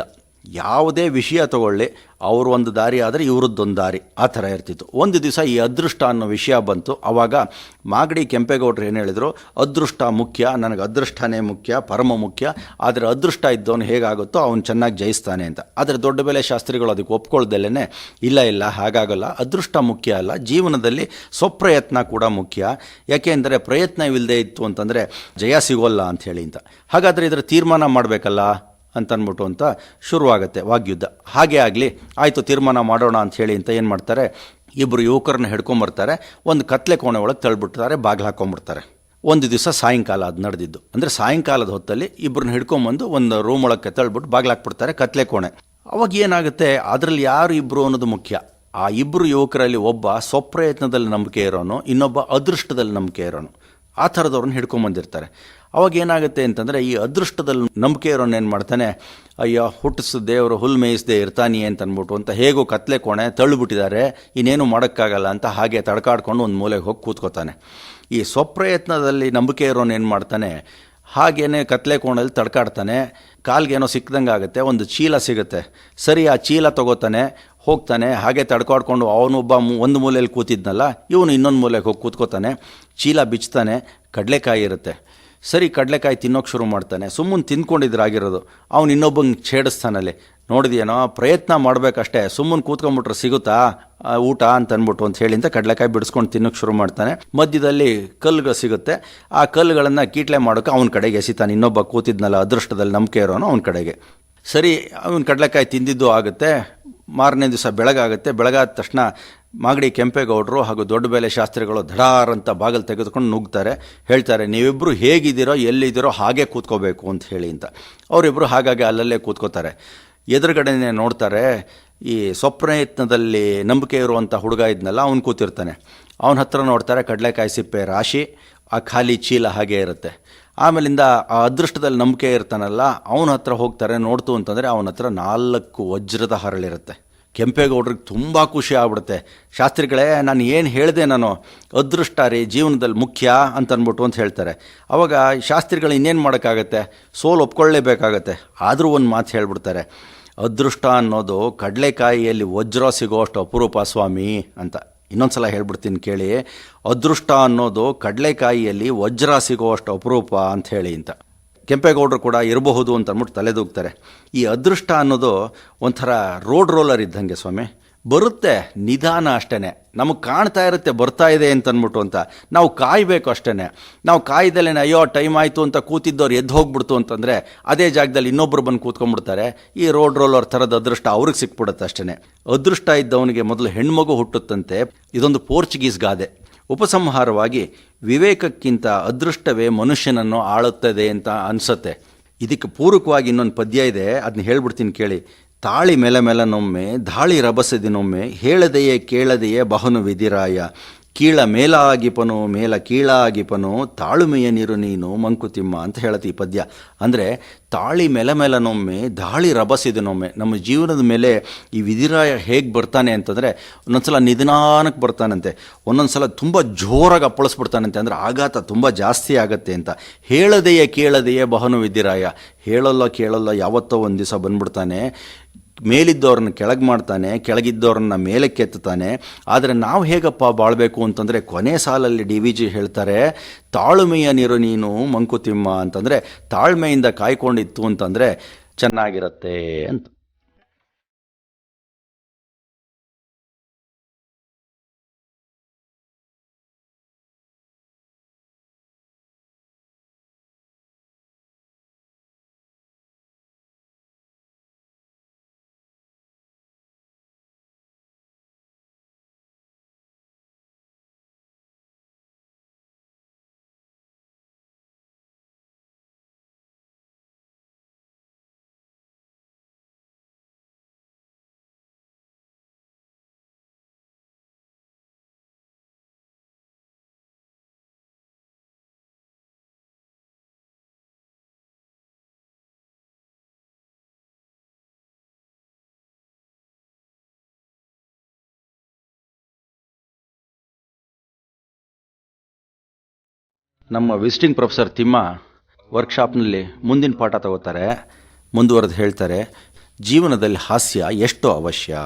ಯಾವುದೇ ವಿಷಯ ತಗೊಳ್ಳಿ, ಅವರು ಒಂದು ದಾರಿ ಆದರೆ ಇವ್ರದ್ದೊಂದು ದಾರಿ, ಆ ಥರ ಇರ್ತಿತ್ತು. ಒಂದು ದಿವಸ ಈ ಅದೃಷ್ಟ ಅನ್ನೋ ವಿಷಯ ಬಂತು. ಆವಾಗ ಮಾಗಡಿ ಕೆಂಪೇಗೌಡರು ಏನು ಹೇಳಿದರು, ಅದೃಷ್ಟ ಮುಖ್ಯ, ನನಗೆ ಅದೃಷ್ಟನೇ ಮುಖ್ಯ, ಪರಮ ಮುಖ್ಯ, ಆದರೆ ಅದೃಷ್ಟ ಇದ್ದವನು ಹೇಗಾಗುತ್ತೋ ಅವನು ಚೆನ್ನಾಗಿ ಜಯಿಸ್ತಾನೆ ಅಂತ. ಆದರೆ ದೊಡ್ಡ ಬೆಲೆ ಶಾಸ್ತ್ರಿಗಳು ಅದಕ್ಕೆ ಒಪ್ಕೊಳ್ದಲ್ಲೇ ಇಲ್ಲ ಹಾಗಾಗಲ್ಲ, ಅದೃಷ್ಟ ಮುಖ್ಯ ಅಲ್ಲ, ಜೀವನದಲ್ಲಿ ಸ್ವಪ್ರಯತ್ನ ಕೂಡ ಮುಖ್ಯ, ಯಾಕೆಂದರೆ ಪ್ರಯತ್ನವಿಲ್ಲದೆ ಇತ್ತು ಅಂತಂದರೆ ಜಯ ಸಿಗೋಲ್ಲ ಅಂಥೇಳಿ ಅಂತ. ಹಾಗಾದರೆ ಇದರ ತೀರ್ಮಾನ ಮಾಡಬೇಕಲ್ಲ ಅಂತನ್ಬಿಟ್ಟು ಅಂತ ಶುರುವಾಗುತ್ತೆ ವಾಗ್ಯುದ್ಧ. ಹಾಗೆ ಆಗಲಿ ಆಯಿತು ತೀರ್ಮಾನ ಮಾಡೋಣ ಅಂಥೇಳಿ ಅಂತ ಏನು ಮಾಡ್ತಾರೆ, ಇಬ್ಬರು ಯುವಕರನ್ನ ಹಿಡ್ಕೊಂಬರ್ತಾರೆ, ಒಂದು ಕತ್ಲೆ ಕೋಣೆ ಒಳಗೆ ತಳ್ಳಿಬಿಡ್ತಾರೆ, ಬಾಗಿಲು ಹಾಕ್ಕೊಂಬಿಡ್ತಾರೆ. ಒಂದು ದಿವಸ ಸಾಯಂಕಾಲ ಅದು ನಡೆದಿದ್ದು. ಅಂದರೆ ಸಾಯಂಕಾಲದ ಹೊತ್ತಲ್ಲಿ ಇಬ್ಬರನ್ನ ಹಿಡ್ಕೊಂಬಂದು ಒಂದು ರೂಮ್ ಒಳಗೆ ತಳ್ಳಿಬಿಟ್ಟು ಬಾಗಿಲು ಹಾಕ್ಬಿಡ್ತಾರೆ, ಕತ್ಲೆ ಕೋಣೆ. ಅವಾಗ ಏನಾಗುತ್ತೆ, ಅದರಲ್ಲಿ ಯಾರು ಇಬ್ಬರು ಅನ್ನೋದು ಮುಖ್ಯ. ಆ ಇಬ್ಬರು ಯುವಕರಲ್ಲಿ ಒಬ್ಬ ಸ್ವಪ್ರಯತ್ನದಲ್ಲಿ ನಂಬಿಕೆ ಇರೋನು, ಇನ್ನೊಬ್ಬ ಅದೃಷ್ಟದಲ್ಲಿ ನಂಬಿಕೆ ಇರೋನು. ಆ ಥರದವ್ರನ್ನ ಹಿಡ್ಕೊಂಬಂದಿರ್ತಾರೆ. ಅವಾಗ ಏನಾಗುತ್ತೆ ಅಂತಂದರೆ ಈ ಅದೃಷ್ಟದಲ್ಲಿ ನಂಬಿಕೆ ಇರೋನು ಏನು ಮಾಡ್ತಾನೆ, ಅಯ್ಯೋ ಹುಟ್ಟಿಸ್ ದೇವರು ಹುಲ್ ಮೇಯಿಸದೆ ಇರ್ತಾನೆ ಅಂತ ಅಂದ್ಬಿಟ್ಟು ಅಂತ ಹೇಗೋ ಕತ್ಲೆ ಕೋಣೆ ತಳ್ಳಿಬಿಟ್ಟಿದ್ದಾರೆ, ಇನ್ನೇನು ಮಾಡೋಕ್ಕಾಗಲ್ಲ ಅಂತ ಹಾಗೆ ತಡ್ಕಾಡ್ಕೊಂಡು ಒಂದು ಮೂಲೆಗೆ ಹೋಗಿ ಕೂತ್ಕೋತಾನೆ. ಈ ಸ್ವಪ್ರಯತ್ನದಲ್ಲಿ ನಂಬಿಕೆ ಇರೋನು ಏನು ಮಾಡ್ತಾನೆ, ಹಾಗೇನೆ ಕತ್ಲೆ ಕೋಣಲ್ಲಿ ತಡ್ಕಾಡ್ತಾನೆ, ಕಾಲ್ಗೇನೋ ಸಿಕ್ಕದಂಗೆ ಆಗುತ್ತೆ, ಒಂದು ಚೀಲ ಸಿಗುತ್ತೆ, ಸರಿ ಆ ಚೀಲ ತಗೋತಾನೆ, ಹೋಗ್ತಾನೆ, ಹಾಗೆ ತಡ್ಕಾಡ್ಕೊಂಡು ಅವನೊಬ್ಬ ಒಂದು ಮೂಲೆಯಲ್ಲಿ ಕೂತಿದ್ನಲ್ಲ ಇವನು ಇನ್ನೊಂದು ಮೂಲೆಗೆ ಹೋಗಿ ಕೂತ್ಕೋತಾನೆ, ಚೀಲ ಬಿಚ್ತಾನೆ, ಕಡಲೆಕಾಯಿ ಇರುತ್ತೆ, ಸರಿ ಕಡಲೆಕಾಯಿ ತಿನ್ನೋಕೆ ಶುರು ಮಾಡ್ತಾನೆ. ಸುಮ್ಮನೆ ತಿಂದ್ಕೊಂಡಿದ್ರಾಗಿರೋದು, ಅವನು ಇನ್ನೊಬ್ಬಂಗೆ ಛೇಡಿಸ್ತಾನಲ್ಲಿ, ನೋಡಿದೇನೋ ಪ್ರಯತ್ನ ಮಾಡಬೇಕಷ್ಟೇ, ಸುಮ್ಮನೆ ಕೂತ್ಕೊಂಡ್ಬಿಟ್ರೆ ಸಿಗುತ್ತಾ ಊಟ ಅಂತ ಅಂದ್ಬಿಟ್ಟು ಅಂತ ಹೇಳಿ ಅಂತ ಕಡಲೆಕಾಯಿ ಬಿಡಿಸ್ಕೊಂಡು ತಿನ್ನೋಕೆ ಶುರು ಮಾಡ್ತಾನೆ. ಮಧ್ಯದಲ್ಲಿ ಕಲ್ಲುಗಳು ಸಿಗುತ್ತೆ, ಆ ಕಲ್ಲುಗಳನ್ನು ಕೀಟ್ಲೆ ಮಾಡೋಕೆ ಅವನ ಕಡೆಗೆ ಎಸಿತಾನೆ, ಇನ್ನೊಬ್ಬ ಕೂತಿದ್ನಲ್ಲ ಅದೃಷ್ಟದಲ್ಲಿ ನಂಬಿಕೆ ಇರೋನು ಅವನ ಕಡೆಗೆ. ಸರಿ ಅವನ ಕಡಲೆಕಾಯಿ ತಿಂದಿದ್ದು ಆಗುತ್ತೆ. ಮಾರನೇ ದಿವಸ ಬೆಳಗಾಗುತ್ತೆ. ಬೆಳಗಾದ ತಕ್ಷಣ ಮಾಗಡಿ ಕೆಂಪೇಗೌಡರು ಹಾಗೂ ದೊಡ್ಡ ಬೆಲೆ ಶಾಸ್ತ್ರಿಗಳು ಧಡಾರ್ ಅಂತ ಬಾಗಿಲು ತೆಗೆದುಕೊಂಡು ನುಗ್ತಾರೆ. ಹೇಳ್ತಾರೆ, ನೀವಿಬ್ಬರು ಹೇಗಿದ್ದೀರೋ ಎಲ್ಲಿದ್ದೀರೋ ಹಾಗೆ ಕೂತ್ಕೋಬೇಕು ಅಂತ ಹೇಳಿ ಅಂತ. ಅವರಿಬ್ಬರು ಹಾಗಾಗಿ ಅಲ್ಲಲ್ಲೇ ಕೂತ್ಕೋತಾರೆ. ಎದುರುಗಡೆನೇ ನೋಡ್ತಾರೆ, ಈ ಸ್ವಪ್ರಯತ್ನದಲ್ಲಿ ನಂಬಿಕೆ ಇರುವಂಥ ಹುಡುಗ ಇದ್ನಲ್ಲ ಅವನು ಕೂತಿರ್ತಾನೆ. ಅವನ ಹತ್ರ ನೋಡ್ತಾರೆ, ಕಡಲೆಕಾಯಿ ಸಿಪ್ಪೆ ರಾಶಿ, ಆ ಖಾಲಿ ಚೀಲ ಹಾಗೆ ಇರುತ್ತೆ. ಆಮೇಲಿಂದ ಆ ಅದೃಷ್ಟದಲ್ಲಿ ನಂಬಿಕೆ ಇರ್ತಾನಲ್ಲ, ಅವನ ಹತ್ರ ಹೋಗ್ತಾರೆ. ನೋಡ್ತು ಅಂತಂದರೆ ಅವನ ಹತ್ರ 4 ವಜ್ರದ ಹರಳಿರುತ್ತೆ. ಕೆಂಪೇಗೌಡ್ರಿಗೆ ತುಂಬ ಖುಷಿ ಆಗ್ಬಿಡುತ್ತೆ. ಶಾಸ್ತ್ರಿಗಳೇ, ನಾನು ಏನು ಹೇಳಿದೆ, ನಾನು ಅದೃಷ್ಟ ರೀ ಜೀವನದಲ್ಲಿ ಮುಖ್ಯ ಅಂತ ಅಂದ್ಬಿಟ್ಟು ಅಂತ ಹೇಳ್ತಾರೆ. ಅವಾಗ ಶಾಸ್ತ್ರಿಗಳು ಇನ್ನೇನು ಮಾಡೋಕ್ಕಾಗತ್ತೆ, ಸೋಲು ಒಪ್ಕೊಳ್ಳೇಬೇಕಾಗತ್ತೆ. ಆದರೂ ಒಂದು ಮಾತು ಹೇಳ್ಬಿಡ್ತಾರೆ, ಅದೃಷ್ಟ ಅನ್ನೋದು ಕಡಲೆಕಾಯಿಯಲ್ಲಿ ವಜ್ರ ಸಿಗೋಷ್ಟು ಅಪರೂಪ ಸ್ವಾಮಿ ಅಂತ. ಇನ್ನೊಂದು ಸಲ ಹೇಳ್ಬಿಡ್ತೀನಿ ಕೇಳಿ, ಅದೃಷ್ಟ ಅನ್ನೋದು ಕಡಲೆಕಾಯಿಯಲ್ಲಿ ವಜ್ರ ಸಿಗೋಷ್ಟು ಅಪರೂಪ ಅಂತ ಹೇಳಿ ಅಂತ. ಕೆಂಪೇಗೌಡರು ಕೂಡ ಇರಬಹುದು ಅಂತ ಅಂದ್ಬಿಟ್ಟು ತಲೆದೂಗ್ತಾರೆ. ಈ ಅದೃಷ್ಟ ಅನ್ನೋದು ಒಂಥರ ರೋಡ್ ರೋಲರ್ ಇದ್ದಂಗೆ ಸ್ವಾಮಿ, ಬರುತ್ತೆ ನಿಧಾನ ಅಷ್ಟೇ. ನಮಗೆ ಕಾಣ್ತಾ ಇರುತ್ತೆ ಬರ್ತಾ ಇದೆ ಅಂತ ಅಂದ್ಬಿಟ್ಟು ಅಂತ, ನಾವು ಕಾಯಬೇಕು ಅಷ್ಟೇ. ನಾವು ಕಾಯ್ದಲ್ಲೇ ಅಯ್ಯೋ ಟೈಮ್ ಆಯಿತು ಅಂತ ಕೂತಿದ್ದವ್ರು ಎದ್ದು ಹೋಗ್ಬಿಡ್ತು ಅಂತಂದರೆ ಅದೇ ಜಾಗದಲ್ಲಿ ಇನ್ನೊಬ್ಬರು ಬಂದು ಕೂತ್ಕೊಂಡ್ಬಿಡ್ತಾರೆ. ಈ ರೋಡ್ ರೋಲರ್ ಥರದ ಅದೃಷ್ಟ ಅವ್ರಿಗೆ ಸಿಕ್ಬಿಡುತ್ತೆ ಅಷ್ಟೇ. ಅದೃಷ್ಟ ಇದ್ದವನಿಗೆ ಮೊದಲು ಹೆಣ್ಮಗು ಹುಟ್ಟುತ್ತಂತೆ. ಇದೊಂದು ಪೋರ್ಚುಗೀಸ್ ಗಾದೆ. ಉಪಸಂಹಾರವಾಗಿ, ವಿವೇಕಕ್ಕಿಂತ ಅದೃಷ್ಟವೇ ಮನುಷ್ಯನನ್ನು ಆಳುತ್ತದೆ ಅಂತ ಅನಿಸುತ್ತೆ. ಇದಕ್ಕೆ ಪೂರಕವಾಗಿ ಇನ್ನೊಂದು ಪದ್ಯ ಇದೆ, ಅದನ್ನ ಹೇಳ್ಬಿಡ್ತೀನಿ ಕೇಳಿ. ತಾಳಿ ಮೆಲಮೆಲನೊಮ್ಮೆ ಧಾಳಿ ರಭಸದಿನೊಮ್ಮೆ, ಹೇಳದೆಯೇ ಕೇಳದೆಯೇ ಬಹನು ವಿಧಿರಾಯ, ಕೀಳ ಮೇಲಾಗಿಪನು ಮೇಲ ಕೀಳಾಗಿಪನು, ತಾಳುಮೆಯ ನೀರು ನೀನು ಮಂಕುತಿಮ್ಮ ಅಂತ ಹೇಳುತ್ತೆ ಈ ಪದ್ಯ. ಅಂದರೆ ತಾಳಿ ಮೆಲಮೆಲನೊಮ್ಮೆ ಧಾಳಿ ರಭಸಿದನೊಮ್ಮೆ, ನಮ್ಮ ಜೀವನದ ಮೇಲೆ ಈ ವಿಧಿರಾಯ ಹೇಗೆ ಬರ್ತಾನೆ ಅಂತಂದರೆ, ಒಂದೊಂದ್ಸಲ ನಿಧಾನಕ್ಕೆ ಬರ್ತಾನಂತೆ, ಒಂದೊಂದು ಸಲ ತುಂಬ ಜೋರಾಗಿ ಅಪ್ಪಳಿಸ್ಬಿಡ್ತಾನಂತೆ. ಅಂದರೆ ಆಘಾತ ತುಂಬ ಜಾಸ್ತಿ ಆಗತ್ತೆ ಅಂತ. ಹೇಳದೆಯೇ ಕೇಳದೆಯೇ ಬಹನು ವಿಧಿರಾಯ, ಹೇಳಲ್ಲ ಕೇಳಲ್ಲ ಯಾವತ್ತೋ ಒಂದು ದಿವಸ ಬಂದ್ಬಿಡ್ತಾನೆ. ಮೇಲಿದ್ದವ್ರನ್ನ ಕೆಳಗೆ ಮಾಡ್ತಾನೆ, ಕೆಳಗಿದ್ದವ್ರನ್ನ ಮೇಲೆ ಕೆತ್ತಾನೆ. ಆದರೆ ನಾವು ಹೇಗಪ್ಪ ಬಾಳಬೇಕು ಅಂತಂದರೆ, ಕೊನೆ ಸಾಲಲ್ಲಿ DVG ಹೇಳ್ತಾರೆ, ತಾಳ್ಮೆಯ ನೀರು ನೀನು ಮಂಕುತಿಮ್ಮ ಅಂತಂದರೆ, ತಾಳ್ಮೆಯಿಂದ ಕಾಯ್ಕೊಂಡಿತ್ತು ಅಂತಂದರೆ ಚೆನ್ನಾಗಿರತ್ತೆ ಅಂತ. ನಮ್ಮ ವಿಸಿಟಿಂಗ್ ಪ್ರೊಫೆಸರ್ ತಿಮ್ಮ ವರ್ಕ್ಶಾಪ್ನಲ್ಲಿ ಮುಂದಿನ ಪಾಠ ತಗೋತಾರೆ. ಮುಂದುವರೆದು ಹೇಳ್ತಾರೆ, ಜೀವನದಲ್ಲಿ ಹಾಸ್ಯ ಎಷ್ಟು ಅವಶ್ಯ.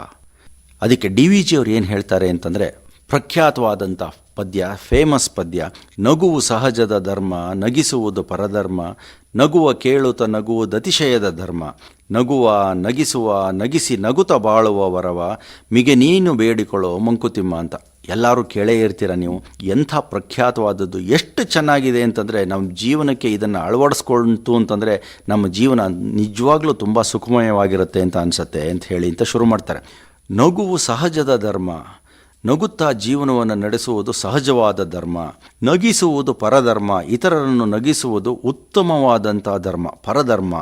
ಅದಕ್ಕೆ DVG ಅವರು ಏನು ಹೇಳ್ತಾರೆ ಅಂತಂದರೆ, ಪ್ರಖ್ಯಾತವಾದಂಥ ಪದ್ಯ, ಫೇಮಸ್ ಪದ್ಯ, ನಗುವು ಸಹಜದ ಧರ್ಮ, ನಗಿಸುವುದು ಪರಧರ್ಮ, ನಗುವ ಕೇಳುತ್ತ ನಗುವುದು ಅತಿಶಯದ ಧರ್ಮ, ನಗುವ ನಗಿಸುವ ನಗಿಸಿ ನಗುತ್ತ ಬಾಳುವ ವರವ, ಮಿಗೆ ನೀನು ಬೇಡಿಕೊಳ್ಳೋ ಮಂಕುತಿಮ್ಮ ಅಂತ. ಎಲ್ಲರೂ ಕೇಳೇ ಇರ್ತೀರ ನೀವು. ಎಂಥ ಪ್ರಖ್ಯಾತವಾದದ್ದು, ಎಷ್ಟು ಚೆನ್ನಾಗಿದೆ ಅಂತಂದರೆ, ನಮ್ಮ ಜೀವನಕ್ಕೆ ಇದನ್ನು ಅಳವಡಿಸ್ಕೊಳ್ತು ಅಂತಂದರೆ ನಮ್ಮ ಜೀವನ ನಿಜವಾಗ್ಲೂ ತುಂಬ ಸುಖಮಯವಾಗಿರುತ್ತೆ ಅಂತ ಅನಿಸುತ್ತೆ ಅಂತ ಹೇಳಿ ಅಂತ ಶುರು ಮಾಡ್ತಾರೆ. ನಗುವು ಸಹಜದ ಧರ್ಮ, ನಗುತ್ತಾ ಜೀವನವನ್ನು ನಡೆಸುವುದು ಸಹಜವಾದ ಧರ್ಮ, ನಗಿಸುವುದು ಪರಧರ್ಮ, ಇತರರನ್ನು ನಗಿಸುವುದು ಉತ್ತಮವಾದಂಥ ಧರ್ಮ, ಪರಧರ್ಮ,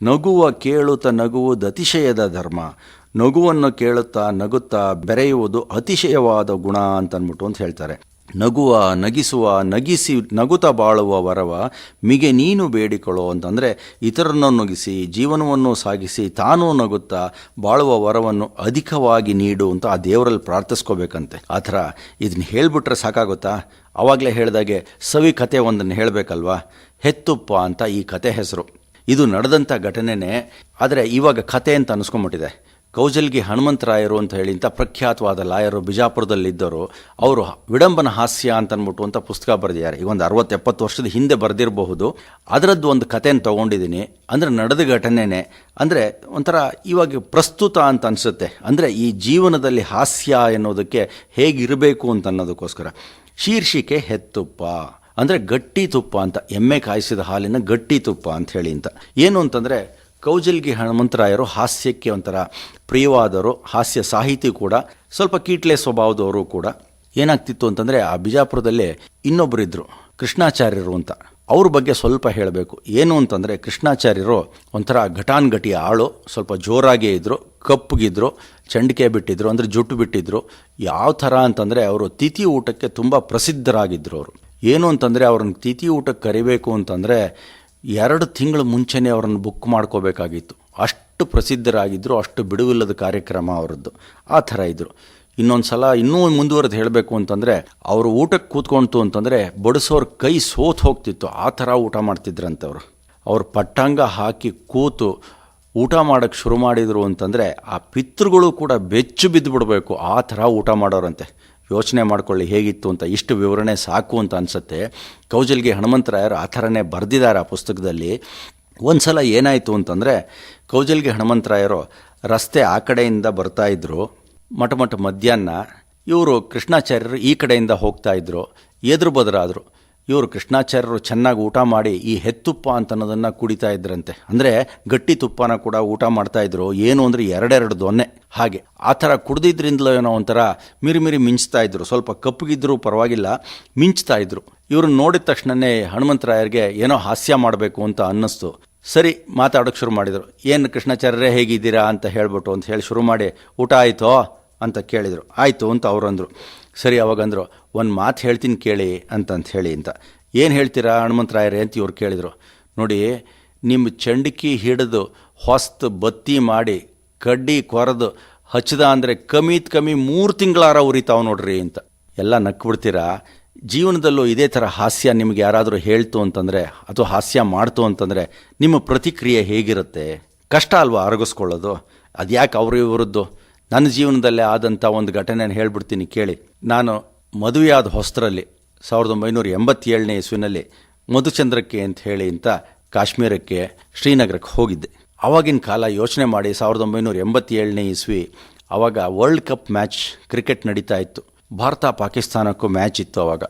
ನಗುವ ಕೇಳುತ್ತಾ ನಗುವುದು ಅತಿಶಯದ ಧರ್ಮ, ನಗುವನ್ನು ಕೇಳುತ್ತಾ ನಗುತ್ತಾ ಬೆರೆಯುವುದು ಅತಿಶಯವಾದ ಗುಣ ಅಂತನ್ಬಿಟ್ಟು ಅಂತ ಹೇಳ್ತಾರೆ. ನಗುವ ನಗಿಸುವ ನಗಿಸಿ ನಗುತ್ತಾ ಬಾಳುವ ವರವ ಮಿಗೆ ನೀನು ಬೇಡಿಕೊಳ್ಳೋ ಅಂತಂದರೆ, ಇತರನ್ನು ನಗಿಸಿ ಜೀವನವನ್ನು ಸಾಗಿಸಿ ತಾನೂ ನಗುತ್ತಾ ಬಾಳುವ ವರವನ್ನು ಅಧಿಕವಾಗಿ ನೀಡು ಅಂತ ಆ ದೇವರಲ್ಲಿ ಪ್ರಾರ್ಥಿಸ್ಕೋಬೇಕಂತೆ. ಆ ಥರ ಇದನ್ನ ಹೇಳಿಬಿಟ್ರೆ ಸಾಕಾಗುತ್ತಾ? ಆವಾಗಲೇ ಹೇಳಿದಾಗೆ ಸವಿ ಕತೆ ಒಂದನ್ನು ಹೇಳಬೇಕಲ್ವಾ. ಹೆತ್ತುಪ್ಪ ಅಂತ ಈ ಕತೆ ಹೆಸರು. ಇದು ನಡೆದಂಥ ಘಟನೆನೇ, ಆದರೆ ಇವಾಗ ಕತೆ ಅಂತ ಅನಿಸ್ಕೊಂಬಿಟ್ಟಿದೆ. ಕೌಜಲ್ಗಿ ಹನುಮಂತರಾಯರು ಅಂತ ಹೇಳಿ ಇಂಥ ಪ್ರಖ್ಯಾತವಾದ ಲಾಯರು ಬಿಜಾಪುರದಲ್ಲಿದ್ದರು. ಅವರು ವಿಡಂಬನ ಹಾಸ್ಯ ಅಂತನ್ಬಿಟ್ಟು ಅಂತ ಪುಸ್ತಕ ಬರೆದಿದ್ದಾರೆ. ಈಗ ಒಂದು 60-70 ವರ್ಷದ ಹಿಂದೆ ಬರೆದಿರಬಹುದು. ಅದರದ್ದು ಒಂದು ಕಥೆನ ತೊಗೊಂಡಿದ್ದೀನಿ. ಅಂದರೆ ನಡೆದ ಘಟನೆನೇ, ಅಂದರೆ ಒಂಥರ ಇವಾಗ ಪ್ರಸ್ತುತ ಅಂತ ಅನಿಸುತ್ತೆ. ಅಂದರೆ ಈ ಜೀವನದಲ್ಲಿ ಹಾಸ್ಯ ಎನ್ನುವುದಕ್ಕೆ ಹೇಗಿರಬೇಕು ಅಂತ ಅನ್ನೋದಕ್ಕೋಸ್ಕರ. ಶೀರ್ಷಿಕೆ ಹೆತ್ತುಪ್ಪ, ಅಂದರೆ ಗಟ್ಟಿ ತುಪ್ಪ ಅಂತ, ಎಮ್ಮೆ ಕಾಯಿಸಿದ ಹಾಲಿನ ಗಟ್ಟಿ ತುಪ್ಪ ಅಂತ ಹೇಳಿ ಅಂತ. ಏನು ಅಂತಂದರೆ, ಕೌಜಲ್ಗಿ ಹನುಮಂತರಾಯರು ಹಾಸ್ಯಕ್ಕೆ ಒಂಥರ ಪ್ರಿಯವಾದವರು, ಹಾಸ್ಯ ಸಾಹಿತಿ ಕೂಡ, ಸ್ವಲ್ಪ ಕೀಟ್ಲೆ ಸ್ವಭಾವದವರು ಕೂಡ. ಏನಾಗ್ತಿತ್ತು ಅಂತಂದರೆ, ಆ ಬಿಜಾಪುರದಲ್ಲೇ ಇನ್ನೊಬ್ಬರು ಇದ್ದರು, ಕೃಷ್ಣಾಚಾರ್ಯರು ಅಂತ. ಅವ್ರ ಬಗ್ಗೆ ಸ್ವಲ್ಪ ಹೇಳಬೇಕು. ಏನು ಅಂತಂದರೆ, ಕೃಷ್ಣಾಚಾರ್ಯರು ಒಂಥರ ಘಟಾನ್ಘಟಿ ಆಳು, ಸ್ವಲ್ಪ ಜೋರಾಗೇ ಇದ್ದರು, ಕಪ್ಪಗಿದ್ರು, ಚಂಡಿಕೆ ಬಿಟ್ಟಿದ್ರು, ಅಂದರೆ ಜುಟ್ಟು ಬಿಟ್ಟಿದ್ರು. ಯಾವ ಥರ ಅಂತಂದರೆ, ಅವರು ತಿಥಿ ಊಟಕ್ಕೆ ತುಂಬ ಪ್ರಸಿದ್ಧರಾಗಿದ್ದರು. ಅವರು ಏನು ಅಂತಂದರೆ ಅವ್ರನ್ನ ತಿಥಿ ಊಟಕ್ಕೆ ಕರಿಬೇಕು ಅಂತಂದರೆ 2 ತಿಂಗಳ ಮುಂಚೆನೇ ಅವ್ರನ್ನ ಬುಕ್ ಮಾಡ್ಕೋಬೇಕಾಗಿತ್ತು. ಅಷ್ಟು ಪ್ರಸಿದ್ಧರಾಗಿದ್ದರು, ಅಷ್ಟು ಬಿಡುವಿಲ್ಲದ ಕಾರ್ಯಕ್ರಮ ಅವರದ್ದು. ಆ ಥರ ಇದ್ದರು. ಇನ್ನೊಂದು ಸಲ ಇನ್ನೂ ಮುಂದುವರೆದು ಹೇಳಬೇಕು ಅಂತಂದರೆ ಅವರು ಊಟಕ್ಕೆ ಕೂತ್ಕೊಳ್ತು ಅಂತಂದರೆ ಬಡಿಸೋರ ಕೈ ಸೋತು ಹೋಗ್ತಿತ್ತು. ಆ ಥರ ಊಟ ಮಾಡ್ತಿದ್ರಂತೆ ಅವರು. ಅವ್ರು ಪಟ್ಟಾಂಗ ಹಾಕಿ ಕೂತು ಊಟ ಮಾಡೋಕ್ಕೆ ಶುರು ಮಾಡಿದರು ಅಂತಂದರೆ ಆ ಪಿತೃಗಳು ಕೂಡ ಬೆಚ್ಚು ಬಿದ್ದು ಬಿಡಬೇಕು, ಆ ಥರ ಊಟ ಮಾಡೋರಂತೆ. ಯೋಚನೆ ಮಾಡ್ಕೊಳ್ಳಿ ಹೇಗಿತ್ತು ಅಂತ. ಇಷ್ಟು ವಿವರಣೆ ಸಾಕು ಅಂತ ಅನಿಸುತ್ತೆ. ಕೌಜಲ್ಗಿ ಹನುಮಂತರಾಯರು ಆ ಥರನೇ ಬರೆದಿದ್ದಾರೆ ಆ ಪುಸ್ತಕದಲ್ಲಿ. ಒಂದು ಸಲ ಏನಾಯಿತು ಅಂತಂದರೆ ಕೌಜಲ್ಗಿ ಹನುಮಂತರಾಯರು ರಸ್ತೆ ಆ ಕಡೆಯಿಂದ ಬರ್ತಾಯಿದ್ರು. ಮಠ ಮಧ್ಯಾಹ್ನ ಇವರು ಕೃಷ್ಣಾಚಾರ್ಯರು ಈ ಕಡೆಯಿಂದ ಹೋಗ್ತಾಯಿದ್ರು. ಎದುರು ಬದರಾದರು. ಇವರು ಕೃಷ್ಣಾಚಾರ್ಯರು ಚೆನ್ನಾಗಿ ಊಟ ಮಾಡಿ ಈ ಹೆತ್ತುಪ್ಪ ಅಂತ ಅನ್ನೋದನ್ನು ಕುಡಿತಾ ಇದ್ರಂತೆ. ಅಂದರೆ ಗಟ್ಟಿ ತುಪ್ಪನ ಕೂಡ ಊಟ ಮಾಡ್ತಾಯಿದ್ರು. ಏನು ಅಂದರೆ 2 ದೊನ್ನೆ ಹಾಗೆ. ಆ ಥರ ಕುಡ್ದಿದ್ರಿಂದಲೋ ಏನೋ ಒಂಥರ ಮಿರಿ ಮಿಂಚ್ತಾ ಇದ್ರು. ಸ್ವಲ್ಪ ಕಪ್ಪಗಿದ್ದರೂ ಪರವಾಗಿಲ್ಲ, ಮಿಂಚ್ತಾ ಇದ್ರು. ಇವ್ರನ್ನ ನೋಡಿದ ತಕ್ಷಣವೇ ಹನುಮಂತರಾಯರಿಗೆ ಏನೋ ಹಾಸ್ಯ ಮಾಡಬೇಕು ಅಂತ ಅನ್ನಿಸ್ತು. ಸರಿ, ಮಾತಾಡೋಕ್ಕೆ ಶುರು ಮಾಡಿದರು. ಏನು ಕೃಷ್ಣಾಚಾರ್ಯರೇ ಹೇಗಿದ್ದೀರಾ ಅಂತ ಹೇಳಿ ಶುರು ಮಾಡಿ, ಊಟ ಆಯಿತೋ ಅಂತ ಕೇಳಿದರು. ಆಯಿತು ಅಂತ ಅವರಂದರು. ಸರಿ, ಅವಾಗಂದರು, ಒಂದು ಮಾತು ಹೇಳ್ತೀನಿ ಕೇಳಿ ಅಂತ ಹೇಳಿ ಅಂತ. ಏನು ಹೇಳ್ತೀರಾ ಹನುಮಂತರಾಯರೇ ಅಂತ ಇವ್ರು ಕೇಳಿದರು. ನೋಡಿ, ನಿಮ್ಮ ಚಂಡಿಕಿ ಹಿಡಿದು ಹೊಸ್ತು ಬತ್ತಿ ಮಾಡಿ ಕಡ್ಡಿ ಕೊರೆದು ಹಚ್ಚದ ಅಂದರೆ ಕಮ್ಮಿ 3 ತಿಂಗಳಾರ ಉರಿತಾವೆ ನೋಡ್ರಿ ಅಂತ. ಎಲ್ಲ ನಕ್ಬಿಡ್ತೀರಾ. ಜೀವನದಲ್ಲೂ ಇದೇ ಥರ ಹಾಸ್ಯ ನಿಮ್ಗೆ ಯಾರಾದರೂ ಹೇಳ್ತು ಅಂತಂದರೆ ಅಥವಾ ಹಾಸ್ಯ ಮಾಡ್ತು ಅಂತಂದರೆ ನಿಮ್ಮ ಪ್ರತಿಕ್ರಿಯೆ ಹೇಗಿರುತ್ತೆ? ಕಷ್ಟ ಅಲ್ವಾ ಅರಗಿಸ್ಕೊಳ್ಳೋದು? ಅದು ಯಾಕೆ ಅವರು ಇವರದ್ದು? ನನ್ನ ಜೀವನದಲ್ಲೇ ಆದಂಥ ಒಂದು ಘಟನೆಯನ್ನು ಹೇಳ್ಬಿಡ್ತೀನಿ ಕೇಳಿ. ನಾನು ಮದುವೆಯಾದ ಹೊಸರಲ್ಲಿ 1987ನೇ ಇಸ್ವಿನಲ್ಲಿ ಮಧುಚಂದ್ರಕ್ಕೆ ಅಂತ ಹೇಳಿ ಕಾಶ್ಮೀರಕ್ಕೆ ಶ್ರೀನಗರಕ್ಕೆ ಹೋಗಿದ್ದೆ. ಆವಾಗಿನ ಕಾಲ ಯೋಚನೆ ಮಾಡಿ, 1987ನೇ ಇಸ್ವಿ. ಆವಾಗ ವರ್ಲ್ಡ್ ಕಪ್ ಮ್ಯಾಚ್ ಕ್ರಿಕೆಟ್ ನಡೀತಾ ಇತ್ತು. ಭಾರತ ಪಾಕಿಸ್ತಾನಕ್ಕೂ ಮ್ಯಾಚ್ ಇತ್ತು. ಆವಾಗ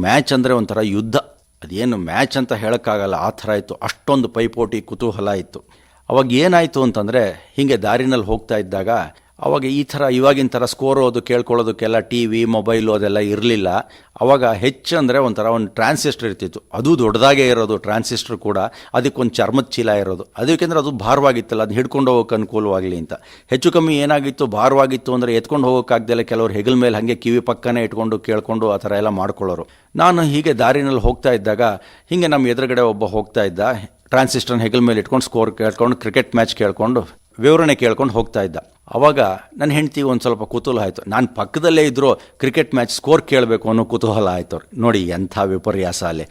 ಮ್ಯಾಚ್ ಅಂದರೆ ಒಂಥರ ಯುದ್ಧ. ಅದೇನು ಮ್ಯಾಚ್ ಅಂತ ಹೇಳೋಕ್ಕಾಗಲ್ಲ, ಆ ಥರ ಇತ್ತು. ಅಷ್ಟೊಂದು ಪೈಪೋಟಿ ಕುತೂಹಲ ಇತ್ತು. ಅವಾಗ ಏನಾಯಿತು ಅಂತಂದರೆ, ಹೀಗೆ ದಾರಿನಲ್ಲಿ ಹೋಗ್ತಾ ಇದ್ದಾಗ ಅವಾಗ ಈ ಥರ ಇವಾಗಿನ ಥರ ಸ್ಕೋರ್ ಕೇಳ್ಕೊಳ್ಳೋದಕ್ಕೆಲ್ಲ TV ಮೊಬೈಲು ಅದೆಲ್ಲ ಇರಲಿಲ್ಲ. ಆವಾಗ ಹೆಚ್ಚು ಅಂದರೆ ಒಂದು ಟ್ರಾನ್ಸಿಸ್ಟರ್ ಇರ್ತಿತ್ತು. ಅದು ದೊಡ್ಡದಾಗೇ ಇರೋದು ಟ್ರಾನ್ಸಿಸ್ಟರ್ ಕೂಡ. ಅದಕ್ಕೊಂದು ಚರ್ಮದ ಚೀಲ ಇರೋದು. ಅದಕ್ಕೆಂದರೆ ಅದು ಭಾರವಾಗಿತ್ತಲ್ಲ, ಅದು ಹಿಡ್ಕೊಂಡು ಹೋಗೋಕೆ ಅನುಕೂಲವಾಗಲಿ ಅಂತ. ಹೆಚ್ಚು ಕಮ್ಮಿ ಏನಾಗಿತ್ತು, ಭಾರವಾಗಿತ್ತು ಅಂದರೆ ಎತ್ಕೊಂಡು ಹೋಗೋಕ್ಕಾಗ್ದೆಲ್ಲ ಕೆಲವರು ಹೆಗಲ ಮೇಲೆ ಹಾಗೆ ಕಿವಿ ಪಕ್ಕನೇ ಇಟ್ಕೊಂಡು ಕೇಳ್ಕೊಂಡು ಆ ಥರ ಎಲ್ಲ ಮಾಡ್ಕೊಳ್ಳೋರು. ನಾನು ಹೀಗೆ ದಾರಿನಲ್ಲಿ ಹೋಗ್ತಾ ಇದ್ದಾಗ ಹೀಗೆ ನಮ್ಮ ಎದುರುಗಡೆ ಒಬ್ಬ ಹೋಗ್ತಾ ಇದ್ದ. ಟ್ರಾನ್ಸಿಸ್ಟರ್ನ ಹೆಗಲ ಮೇಲೆ ಇಟ್ಕೊಂಡು ಸ್ಕೋರ್ ಕೇಳ್ಕೊಂಡು ಕ್ರಿಕೆಟ್ ಮ್ಯಾಚ್ ಕೇಳ್ಕೊಂಡು ವಿವರಣೆ ಕೇಳ್ಕೊಂಡು ಹೋಗ್ತಾ ಇದ್ದ. ಆವಾಗ ನನ್ನ ಹೆಂಡತಿ ಒಂದು ಸ್ವಲ್ಪ ಕುತೂಹಲ ಆಯಿತು. ನಾನು ಪಕ್ಕದಲ್ಲೇ ಇದ್ದರೂ ಕ್ರಿಕೆಟ್ ಮ್ಯಾಚ್ ಸ್ಕೋರ್ ಕೇಳಬೇಕು ಅನ್ನೋ ಕುತೂಹಲ ಆಯಿತು. ನೋಡಿ ಎಂಥ ವಿಪರ್ಯಾಸ ಅಲ್ಲಿ.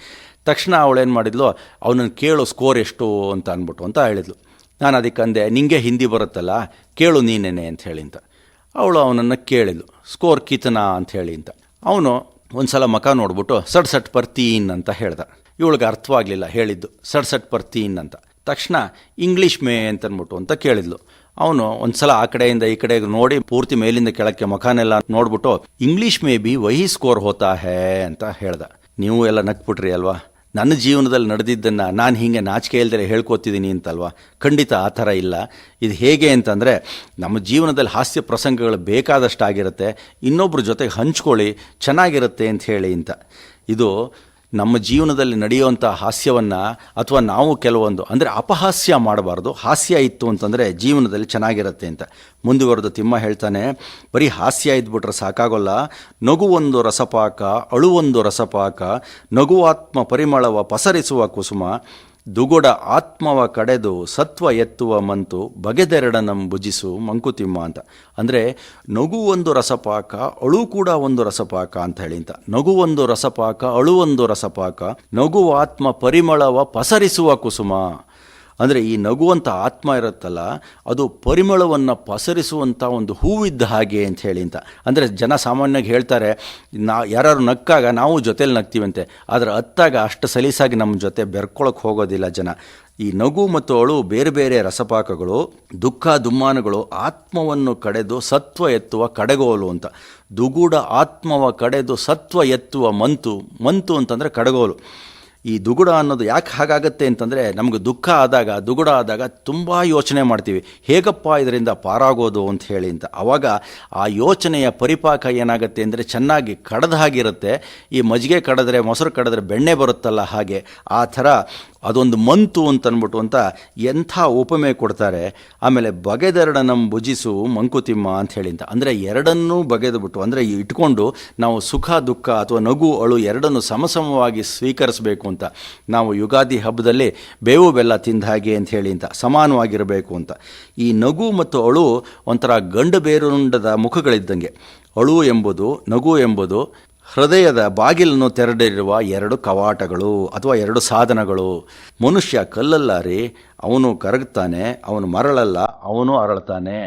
ತಕ್ಷಣ ಅವಳೇನು ಮಾಡಿದ್ಲು, ಅವನನ್ನು ಕೇಳು ಸ್ಕೋರ್ ಎಷ್ಟು ಅಂತ ಅಂದ್ಬಿಟ್ಟು ಹೇಳಿದ್ಲು. ನಾನು ಅದಕ್ಕೆ ಅಂದೆ, ನಿಂಗೆ ಹಿಂದಿ ಬರುತ್ತಲ್ಲ, ಕೇಳು ನೀನೇನೆ ಅಂತ ಹೇಳಿ ಅಂತ. ಅವಳು ಅವನನ್ನು ಕೇಳಿದ್ಲು, ಸ್ಕೋರ್ ಕಿತನಾ ಅಂತ ಹೇಳಿ ಅಂತ. ಅವನು ಒಂದು ಸಲ ಮಕ ನೋಡ್ಬಿಟ್ಟು ಸಟ್ ಪರ್ತೀನ್ ಅಂತ ಹೇಳ್ದ. ಇವಳಿಗೆ ಅರ್ಥವಾಗಲಿಲ್ಲ ಹೇಳಿದ್ದು, ಸಟ್ ಪರ್ತೀನ್ ಅಂತ. ತಕ್ಷಣ ಇಂಗ್ಲೀಷ್ ಮೇ ಅಂತ ಕೇಳಿದ್ಲು. ಅವನು ಒಂದು ಸಲ ಆ ಕಡೆಯಿಂದ ಈ ಕಡೆಗೆ ನೋಡಿ ಪೂರ್ತಿ ಮೇಲಿಂದ ಕೆಳಕ್ಕೆ ಮಖಾನೆಲ್ಲ ನೋಡ್ಬಿಟ್ಟು ಇಂಗ್ಲೀಷ್ ಮೇ ಬಿ ವಹಿ ಸ್ಕೋರ್ ಹೋತಾ ಹೇ ಅಂತ ಹೇಳ್ದ. ನೀವು ಎಲ್ಲ ನಕ್ಬಿಟ್ರಿ ಅಲ್ವಾ? ನನ್ನ ಜೀವನದಲ್ಲಿ ನಡೆದಿದ್ದನ್ನು ನಾನು ಹೀಗೆ ನಾಚಿಕೆ ಇಲ್ದರೆ ಹೇಳ್ಕೊತಿದ್ದೀನಿ ಅಂತಲ್ವಾ? ಖಂಡಿತ ಆ ಥರ ಇಲ್ಲ. ಇದು ಹೇಗೆ ಅಂತಂದರೆ, ನಮ್ಮ ಜೀವನದಲ್ಲಿ ಹಾಸ್ಯ ಪ್ರಸಂಗಗಳು ಬೇಕಾದಷ್ಟಾಗಿರುತ್ತೆ. ಇನ್ನೊಬ್ಬರ ಜೊತೆಗೆ ಹಂಚ್ಕೊಳ್ಳಿ, ಚೆನ್ನಾಗಿರುತ್ತೆ ಅಂತ ಹೇಳಿ ಅಂತ. ಇದು ನಮ್ಮ ಜೀವನದಲ್ಲಿ ನಡೆಯುವಂಥ ಹಾಸ್ಯವನ್ನು ಅಥವಾ ನಾವು ಕೆಲವೊಂದು ಅಂದರೆ ಅಪಹಾಸ್ಯ ಮಾಡಬಾರ್ದು. ಹಾಸ್ಯ ಇತ್ತು ಅಂತಂದರೆ ಜೀವನದಲ್ಲಿ ಚೆನ್ನಾಗಿರುತ್ತೆ ಅಂತ. ಮುಂದುವರೆದು ತಿಮ್ಮ ಹೇಳ್ತಾನೆ, ಬರೀ ಹಾಸ್ಯ ಇದ್ಬಿಟ್ರೆ ಸಾಕಾಗೋಲ್ಲ. ನಗುವೊಂದು ರಸಪಾಕ, ಅಳುವೊಂದು ರಸಪಾಕ, ನಗುವಾತ್ಮ ಪರಿಮಳವ ಪಸರಿಸುವ ಕುಸುಮ, ದುಗುಡ ಆತ್ಮವ ಕಡೆದು ಸತ್ವ ಎತ್ತುವ ಮಂತು, ಬಗೆದೆರಡನಂ ಭುಜಿಸು ಮಂಕುತಿಮ್ಮ ಅಂತ. ಅಂದರೆ ನಗು ಒಂದು ರಸಪಾಕ, ಅಳು ಕೂಡ ಒಂದು ರಸಪಾಕ ಅಂತ ಹೇಳಿ ಅಂತ. ನಗು ಒಂದು ರಸಪಾಕ, ಅಳು ಒಂದು ರಸಪಾಕ, ನಗು ಆತ್ಮ ಪರಿಮಳವ ಪಸರಿಸುವ ಕುಸುಮ. ಅಂದರೆ ಈ ನಗುವಂಥ ಆತ್ಮ ಇರುತ್ತಲ್ಲ, ಅದು ಪರಿಮಳವನ್ನು ಪಸರಿಸುವಂಥ ಒಂದು ಹೂವಿದ್ದ ಹಾಗೆ ಅಂತ ಹೇಳಿ ಅಂತ. ಅಂದರೆ ಜನ ಸಾಮಾನ್ಯವಾಗಿ ಹೇಳ್ತಾರೆ, ಯಾರು ನಕ್ಕಾಗ ನಾವು ಜೊತೇಲಿ ನಗ್ತೀವಂತೆ, ಆದರೆ ಅತ್ತಾಗ ಅಷ್ಟು ಸಲೀಸಾಗಿ ನಮ್ಮ ಜೊತೆ ಬೆರ್ಕೊಳಕ್ಕೆ ಹೋಗೋದಿಲ್ಲ ಜನ. ಈ ನಗು ಮತ್ತು ಅಳು ಬೇರೆ ಬೇರೆ ರಸಪಾಕಗಳು, ದುಃಖ ದುಮ್ಮಾನಗಳು ಆತ್ಮವನ್ನು ಕಡೆದು ಸತ್ವ ಎತ್ತುವ ಕಡೆಗೋಲು ಅಂತ. ದುಗುಡ ಆತ್ಮವ ಕಡೆದು ಸತ್ವ ಎತ್ತುವ ಮಂತು ಅಂತಂದರೆ ಕಡೆಗೋಲು. ಈ ದುಗುಡ ಅನ್ನೋದು ಯಾಕೆ ಹಾಗಾಗತ್ತೆ ಅಂತಂದರೆ, ನಮಗೆ ದುಗುಡ ಆದಾಗ ತುಂಬ ಯೋಚನೆ ಮಾಡ್ತೀವಿ, ಹೇಗಪ್ಪ ಇದರಿಂದ ಪಾರಾಗೋದು ಅಂತ ಹೇಳಿ ಅಂತ. ಆವಾಗ ಆ ಯೋಚನೆಯ ಪರಿಪಾಕ ಏನಾಗುತ್ತೆ ಅಂದರೆ ಚೆನ್ನಾಗಿ ಕಡದ ಹಾಗಿರುತ್ತೆ. ಈ ಮಜ್ಜಿಗೆ ಕಡಿದ್ರೆ ಮೊಸರು ಕಡಿದ್ರೆ ಬೆಣ್ಣೆ ಬರುತ್ತಲ್ಲ ಹಾಗೆ, ಆ ಥರ ಅದೊಂದು ಮಂತು ಅಂತ ಅಂದ್ಬಿಟ್ಟು ಅಂತ ಎಂಥ ಉಪಮೆ ಕೊಡ್ತಾರೆ. ಆಮೇಲೆ ಬಗೆದೆರಡನಂ ಭುಜಿಸು ಮಂಕುತಿಮ್ಮ ಅಂತ ಹೇಳಿ ಅಂತ, ಅಂದರೆ ಎರಡನ್ನೂ ಬಗೆದುಬಿಟ್ಟು, ಅಂದರೆ ಇಟ್ಕೊಂಡು ನಾವು ಸುಖ ದುಃಖ ಅಥವಾ ನಗು ಅಳು ಎರಡನ್ನು ಸಮಸಮವಾಗಿ ಸ್ವೀಕರಿಸಬೇಕು ಅಂತ. ನಾವು ಯುಗಾದಿ ಹಬ್ಬದಲ್ಲಿ ಬೇವು ಬೆಲ್ಲ ತಿಂದ ಹಾಗೆ ಅಂತ ಹೇಳಿ ಅಂತ, ಸಮಾನವಾಗಿರಬೇಕು ಅಂತ. ಈ ನಗು ಮತ್ತು ಅಳು ಒಂಥರ ಗಂಡು ಬೇರುಂಡದ ಮುಖಗಳಿದ್ದಂಗೆ. ಅಳು ಎಂಬುದು, ನಗು ಎಂಬುದು ಹೃದಯದ ಬಾಗಿಲನ್ನು ತೆರೆದಿರುವ ಎರಡು ಕವಾಟಗಳು ಅಥವಾ ಎರಡು ಸಾಧನಗಳು. ಮನುಷ್ಯ ಕಲ್ಲಲ್ಲ ರೀ, ಅವನು ಕರಗ್ತಾನೆ, ಅವನು ಮರಳಲ್ಲ, ಅವನು ಅರಳ್ತಾನೆ.